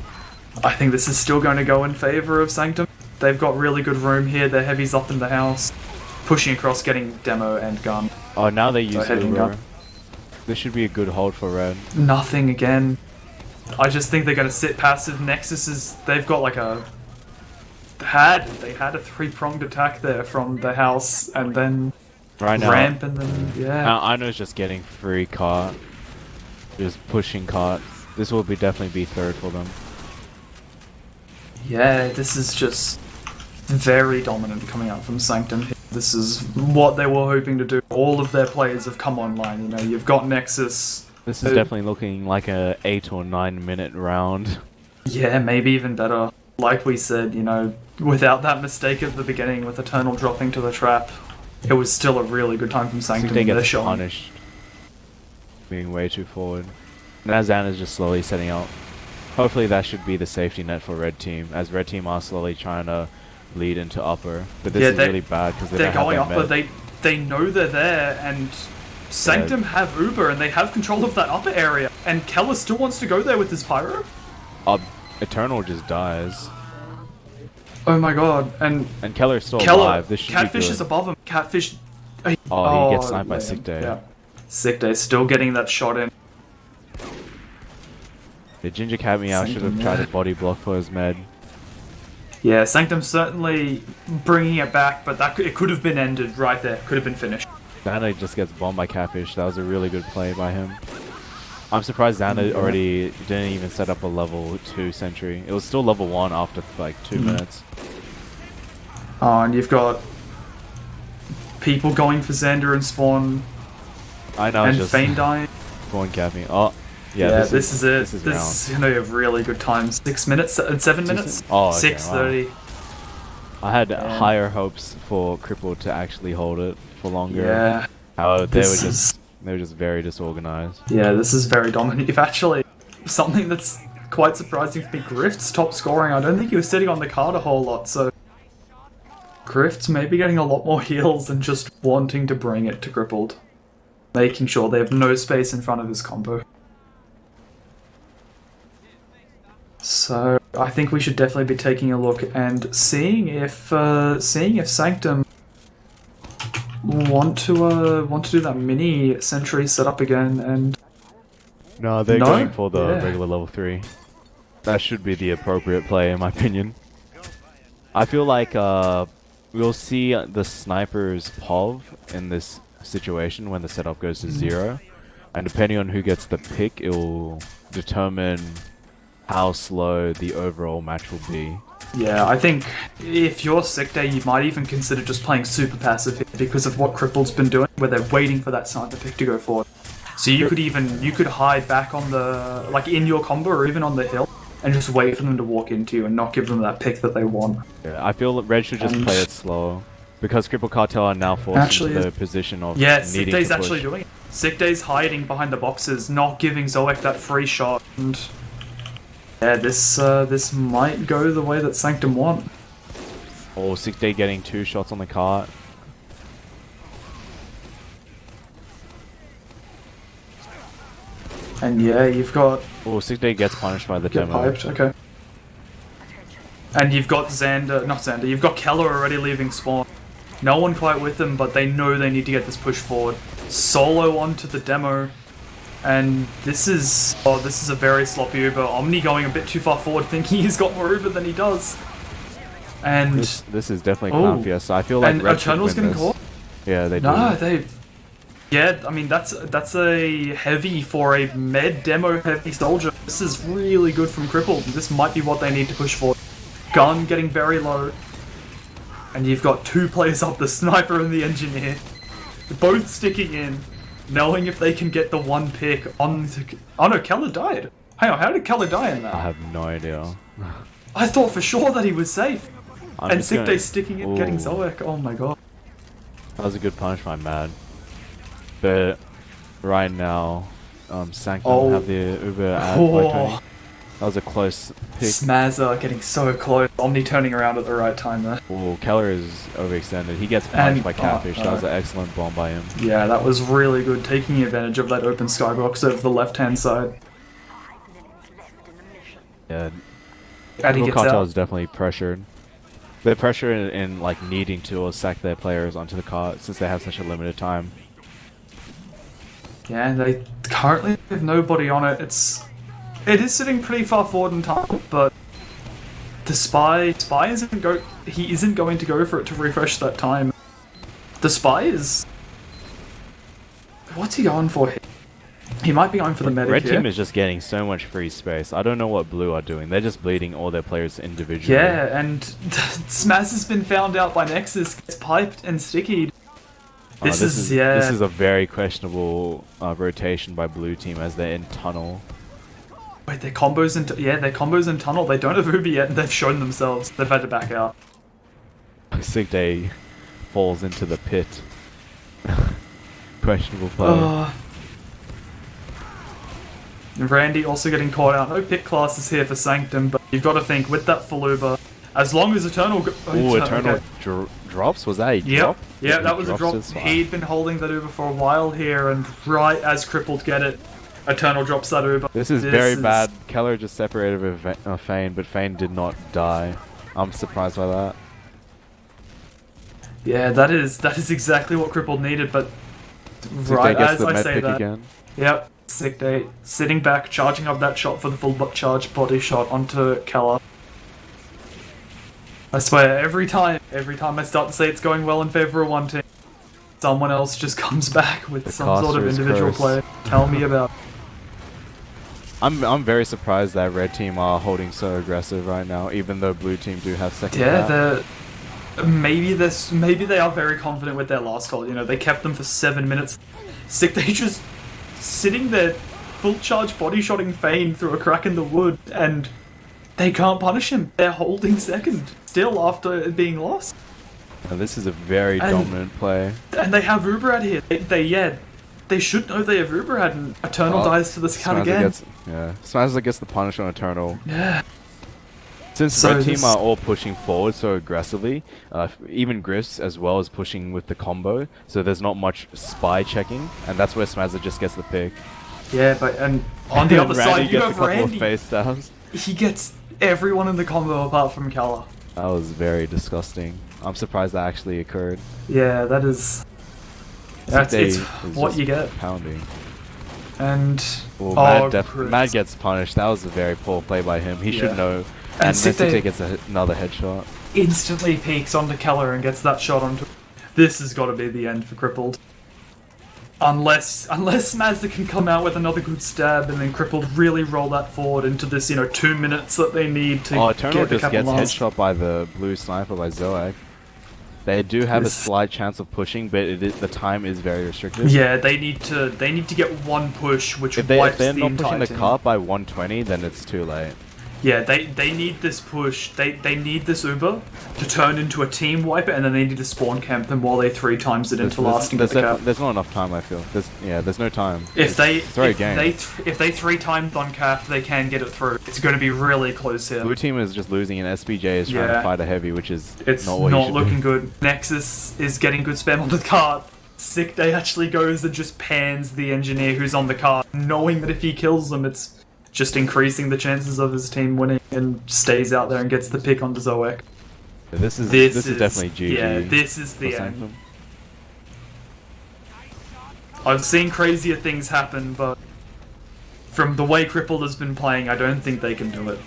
I think this is still going to go in favor of Sanctum. They've got really good room here. Their heavy's up in the house, pushing across, getting demo and gun.
Oh, now they use
heading
Uber.
up.
This should be a good hold for red.
Nothing again. I just think they're going to sit passive. Nexus is. They've got like a. They had a 3-pronged attack there from the house, and then
Right now,
ramp, and then yeah.
Ino's just getting free cart, just pushing cart. This will definitely be third for them.
Yeah, this is just very dominant coming out from Sanctum. This is what they were hoping to do. All of their players have come online. You know, you've got Nexus.
This is definitely looking like a 8 or 9 minute round.
Yeah, maybe even better. Like we said, you know, without that mistake at the beginning with Eternal dropping to the trap, it was still a really good time from
I
Sanctum.
think they get punished, being way too forward. Now Xander's just slowly setting up. Hopefully that should be the safety net for red team, as red team are slowly trying to lead into upper. But this is really bad because
they're going upper. They know they're there, and Sanctum have Uber, and they have control of that upper area. And Keller still wants to go there with his pyro.
Eternal just dies.
Oh my god! And
Keller's still alive. This should
Catfish
be good.
is above him. Catfish.
He gets sniped by Sick Day.
Yeah. Sick Day still getting that shot in.
The Ginger Cat Meow should have tried to body block for his med.
Yeah, Sanctum certainly bringing it back, but it could have been ended right there. Could have been finished.
Xander just gets bombed by Catfish. That was a really good play by him. I'm surprised Xander already didn't even set up a level 2 sentry. It was still level 1 after like 2 minutes.
Oh, and you've got people going for Xander and Spawn.
I know,
and
just
Fane dying.
Spawn Cat Oh,
yeah, this is it.
This
is going to be a really good time. 6 minutes? 7 minutes?
Oh, okay,
6:30.
wow. I had higher hopes for Crippled to actually hold it for longer.
Yeah.
However, they were just very disorganized.
Yeah, this is very dominant. If actually, something that's quite surprising for me. Grift's top scoring. I don't think he was sitting on the card a whole lot, so Grift's maybe getting a lot more heals and just wanting to bring it to Crippled. Making sure they have no space in front of his combo. So I think we should definitely be taking a look and seeing if Sanctum want to do that mini sentry setup again. And
No, they're going for the regular level 3. That should be the appropriate play, in my opinion. I feel like we'll see the sniper's POV in this situation when the setup goes to 0. And depending on who gets the pick, it will determine how slow the overall match will be.
Yeah, I think if you're Sick Day, you might even consider just playing super passive here because of what Crippled's been doing, where they're waiting for that sniper pick to go forward. So you could hide back on the, like in your combo or even on the hill, and just wait for them to walk into you and not give them that pick that they want.
Yeah, I feel that Red should just play it slow, because Crippled Cartel are now forced into the position of
Sick
needing
Day's
to push.
actually doing it. Sick Day's hiding behind the boxes, not giving Zoek that free shot, and yeah, this might go the way that Sanctum want.
Or Sick Day getting 2 shots on the cart.
And yeah, you've got
Or Sick Day gets punished by the
get
demo.
piped, okay. And you've got you've got Keller already leaving spawn. No one quite with them, but they know they need to get this push forward. Solo onto the demo. And this is a very sloppy Uber. Omni going a bit too far forward, thinking he's got more Uber than he does. And
This is definitely Clown Fiesta. I feel like Red should
Eternal's
win
getting
this.
caught?
Yeah, they do.
No, yeah, I mean that's a heavy for a med demo heavy soldier. This is really good from Crippled. This might be what they need to push for. Gun getting very low. And you've got 2 players up, the sniper and the engineer. Both sticking in, knowing if they can get the 1 pick on the... Oh no, Keller died. Hang on, how did Keller die in that?
I have no idea.
I thought for sure that he was safe.
I'm
And
just
Sick
gonna-
Day sticking in, getting
Ooh.
Zoek. Oh my god.
That was a good punish by Mad. But right now, Sanctum have the Uber at by 20. That was a close pick.
Smazza getting so close. Omni turning around at the right time there.
Oh, Keller is overextended. He gets punished
And-
by Catfish. That
oh.
was an excellent bomb by him.
Yeah, that was really good, taking advantage of that open skybox over the left-hand side.
Yeah,
And he
Crippled
gets
Cartel
out.
is definitely pressured. They're pressured in like needing to or sack their players onto the cart since they have such a limited time.
Yeah, they currently have nobody on it. It is sitting pretty far forward in time, but the spy isn't going to go for it to refresh that time. The spy is... What's he going for here? He might be going for the medic
Red
here.
team is just getting so much free space. I don't know what Blue are doing. They're just bleeding all their players individually.
Yeah, and Smaz has been found out by Nexus, gets piped and stickied. This is
a very questionable rotation by Blue team as they're in tunnel.
Wait, their combos in tunnel. They don't have Uber yet, and they've shown themselves. They've had to back out.
Sick Day falls into the pit. Questionable play.
Randy also getting caught out. No pick classes here for Sanctum, but you've got to think with that full Uber, as long as Eternal...
Eternal drops? Was that a drop?
Yeah, that was a drop.
Drops this far.
He'd been holding that Uber for a while here, and right as Crippled get it, Eternal drops that Uber.
This is very bad. Keller just separated with Fane, but Fane did not die. I'm surprised by that.
Yeah, that is exactly what Crippled needed, but
Sick
right
Day gets
as
the
I
med
say
pick
that,
again.
yep, Sick Day sitting back, charging up that shot for the full charge body shot onto Keller. I swear, every time I start to say it's going well in favor of one team, someone else just comes back with some sort of
caster's
individual
curse.
play. Tell me about.
I'm very surprised that Red team are holding so aggressive right now, even though Blue team do have second.
Yeah, maybe they are very confident with their last call. You know, they kept them for 7 minutes. Sick Day just sitting there, full charge body shotting Fane through a crack in the wood, and they can't punish him. They're holding second still after it being lost.
Now, this is a very dominant play.
And they have Uber out here. they should know they have Uber had, and Eternal dies to the scout again.
Smazza gets the punish on Eternal.
Yeah.
Since red team are all pushing forward so aggressively, even Griffs as well as pushing with the combo, so there's not much spy checking, and that's where Smazza just gets the pick.
Yeah, but and on the other side you have Randy.
Face stabs.
He gets everyone in the combo apart from Keller.
That was very disgusting. I'm surprised that actually occurred.
Yeah, that is. It's what you get.
Pounding.
And
Mad gets punished. That was a very poor play by him. He should know. And Sicte gets another headshot.
Instantly peeks onto Keller and gets that shot onto. This has got to be the end for Crippled. Unless Mazda can come out with another good stab and then Crippled really roll that forward into this, 2 minutes that they need to
Eternal
get the
just gets
last.
headshot by the blue sniper by Zoak. They do have a slight chance of pushing, but the time is very restricted.
Yeah, they need to get one push, which
if
wipes
they're
the
not
entire
pushing the
team.
cart by 120, then it's too late.
Yeah, they need this push. They need this Uber to turn into a team wiper, and then they need to spawn camp them while they 3 times it into last and get the cap.
There's not enough time, I feel. There's no time.
If they 3 times on cap, they can get it through. It's going to be really close here.
Blue team is just losing, and SPJ is trying to fight a heavy, which is not what
not looking good. Nexus is getting good spam on the cart. Sicte actually goes and just pans the engineer who's on the cart, knowing that if he kills them, it's just increasing the chances of his team winning, and stays out there and gets the pick onto Zoak.
This is definitely GG.
Yeah, this is the end. I've seen crazier things happen, but from the way Crippled has been playing, I don't think they can do it.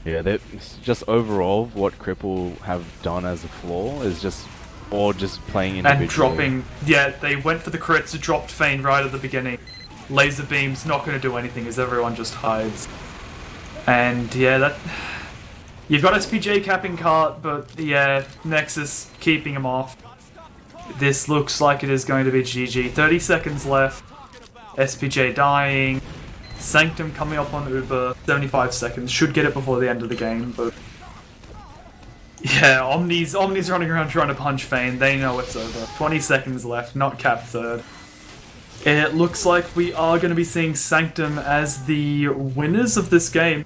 Yeah, just overall, what Cripple have done as a flaw is just playing individually.
And dropping, they went for the crits, dropped Feign right at the beginning. Laser beam's not going to do anything as everyone just hides. And that you've got SPJ capping cart, but Nexus keeping him off. This looks like it is going to be GG. 30 seconds left. SPJ dying. Sanctum coming up on Uber. 75 seconds. Should get it before the end of the game, but Omni's running around trying to punch Feign. They know it's over. 20 seconds left. Not cap third. It looks like we are going to be seeing Sanctum as the winners of this game.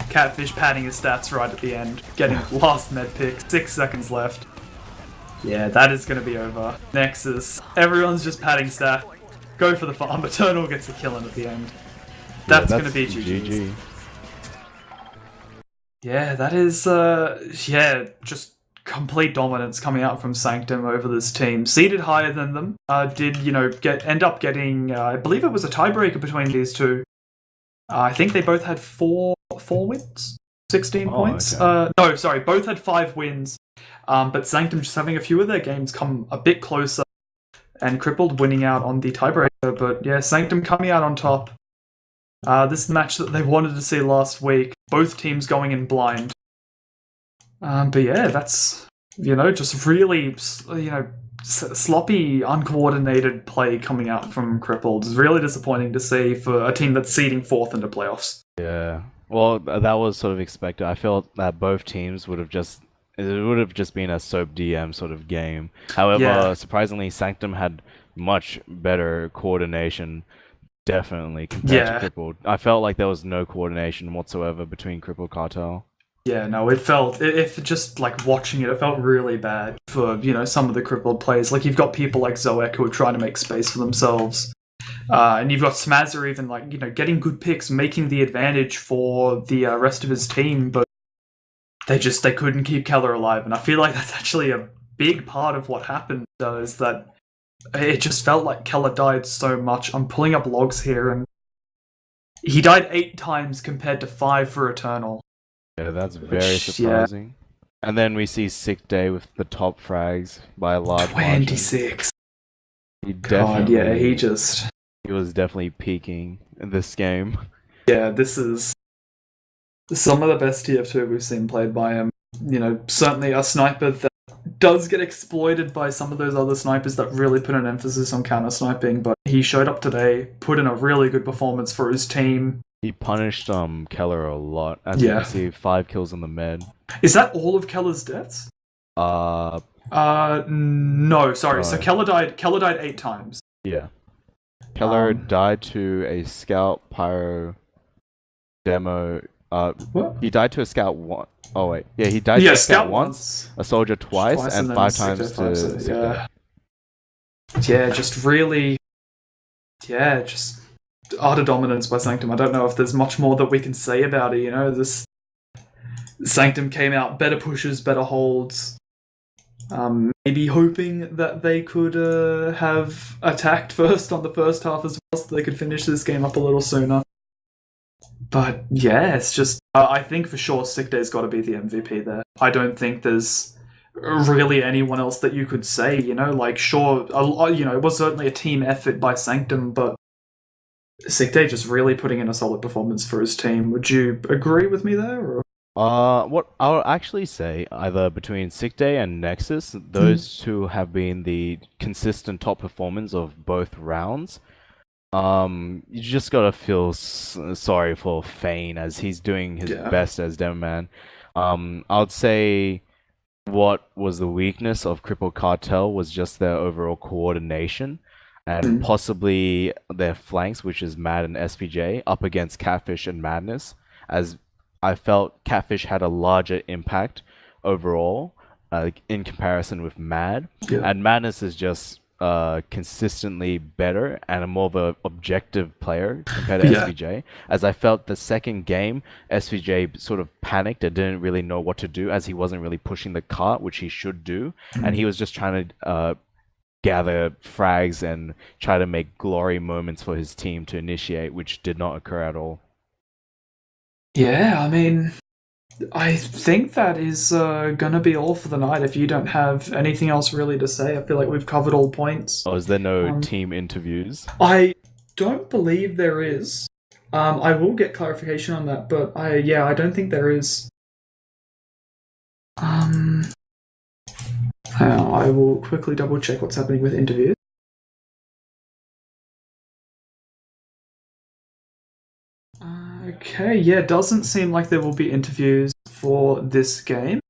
Catfish padding his stats right at the end, getting last med pick, 6 seconds left. Yeah, that is going to be over. Nexus, everyone's just padding stat. Go for the farm. Eternal gets a kill in at the end. That's going to be GG. Yeah, that is, just complete dominance coming out from Sanctum over this team. Seeded higher than them, end up getting, I believe it was a tiebreaker between these two. I think they both had four wins, 16 points.
Okay.
No, sorry, both had 5 wins. But Sanctum just having a few of their games come a bit closer, and Crippled winning out on the tiebreaker. But yeah, Sanctum coming out on top. This match that they wanted to see last week. Both teams going in blind. But yeah, that's, just really, sloppy, uncoordinated play coming out from Crippled. It's really disappointing to see for a team that's seeding 4th into playoffs.
Yeah, well, that was sort of expected. I felt that both teams would have just been a soap DM sort of game. However, surprisingly, Sanctum had much better coordination, definitely, compared to Crippled. I felt like there was no coordination whatsoever between Crippled Cartel.
Yeah, no, if just like watching it, it felt really bad for, some of the Crippled players. Like, you've got people like Zoak who are trying to make space for themselves. And you've got Smazza even, getting good picks, making the advantage for the rest of his team, but they couldn't keep Keller alive. And I feel like that's actually a big part of what happened, is that it just felt like Keller died so much. I'm pulling up logs here, and he died 8 times compared to 5 for Eternal.
Yeah, that's very surprising. And then we see Sicte with the top frags by a large
26.
Margin. He was definitely peaking in this game.
Yeah, this is some of the best TF2 we've seen played by him. Certainly a sniper that does get exploited by some of those other snipers that really put an emphasis on counter sniping, but he showed up today, put in a really good performance for his team.
He punished Keller a lot. As you can see, 5 kills on the med.
Is that all of Keller's deaths?
No,
So Keller died 8 times.
Yeah. Keller died to a scout pyro demo.
What?
He died to a scout one. Oh wait, yeah, he died to
Yeah,
a scout
scout
once,
once,
a soldier twice, and
and then
5 times
sick day 5.
to
So
sick day.
yeah, just really, yeah, just utter dominance by Sanctum. I don't know if there's much more that we can say about it. You know, this Sanctum came out better pushes, better holds. Maybe hoping that they could have attacked first on the first half as well, so they could finish this game up a little sooner. But yeah, it's just I think for sure Sick Day's got to be the MVP there. I don't think there's really anyone else that you could say. You know, like sure, it was certainly a team effort by Sanctum, but Sick Day just really putting in a solid performance for his team. Would you agree with me there? Or?
What I'll actually say, either between Sick Day and Nexus, those two have been the consistent top performers of both rounds. You just gotta feel sorry for Fane as he's doing his best as Demoman. I'd say what was the weakness of Crippled Cartel was just their overall coordination and possibly their flanks, which is Mad and SPJ, up against Catfish and Madness, as I felt Catfish had a larger impact overall in comparison with Mad. And Madness is just consistently better and a more of an objective player compared to SVJ. As I felt the second game, SVJ sort of panicked and didn't really know what to do as he wasn't really pushing the cart, which he should do. And he was just trying to gather frags and try to make glory moments for his team to initiate, which did not occur at all.
Yeah, I mean, I think that is going to be all for the night. If you don't have anything else really to say, I feel like we've covered all points.
Oh, is there no team interviews?
I don't believe there is. I will get clarification on that, but I don't think there is. I will quickly double check what's happening with interviews. Okay, yeah, doesn't seem like there will be interviews for this game.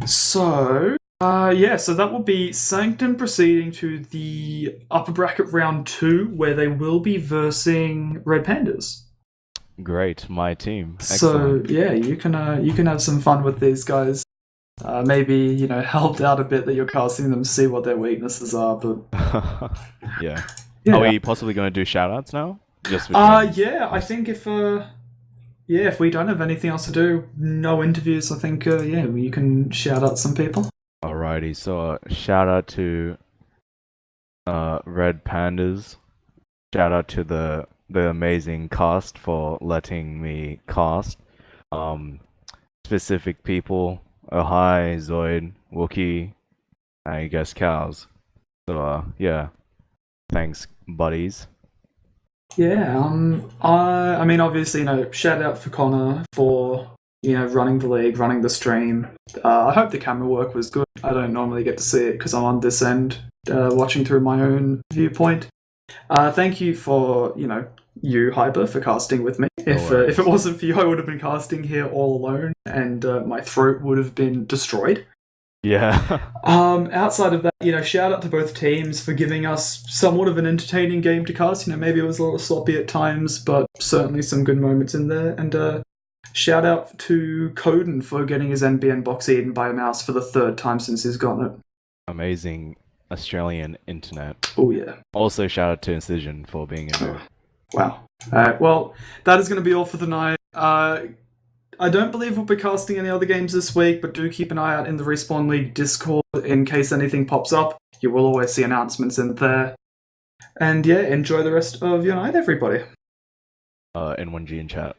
So, so that will be Sanctum proceeding to the upper bracket round 2, where they will be versing Red Pandas.
Great, my team. Excellent.
So yeah, you can have some fun with these guys. Maybe helped out a bit that you're casting them, see what their weaknesses are. But
yeah. Are we possibly going to do shoutouts now? Just
I think if we don't have anything else to do, no interviews, I think you can shout out some people.
Alrighty, so shout out to Red Pandas. Shout out to the amazing cast for letting me cast. Specific people. Hi, Zoid, Wookie, I guess cows. So yeah. Thanks, buddies.
Yeah, I mean, obviously, shout out for Connor for, running the league, running the stream. I hope the camera work was good. I don't normally get to see it because I'm on this end, watching through my own viewpoint. Thank you for, you, Hyper, for casting with me. If it wasn't for you, I would have been casting here all alone, and my throat would have been destroyed.
Yeah.
Outside of that, shout out to both teams for giving us somewhat of an entertaining game to cast. Maybe it was a little sloppy at times, but certainly some good moments in there. And shout out to Coden for getting his NBN box eaten by a mouse for the 3rd time since he's gotten it.
Amazing Australian internet.
Oh yeah.
Also shout out to Incision for being in there.
Wow. Alright, well, that is going to be all for the night. I don't believe we'll be casting any other games this week, but do keep an eye out in the Respawn League Discord in case anything pops up. You will always see announcements in there. And yeah, enjoy the rest of your night, everybody.
N1G in chat.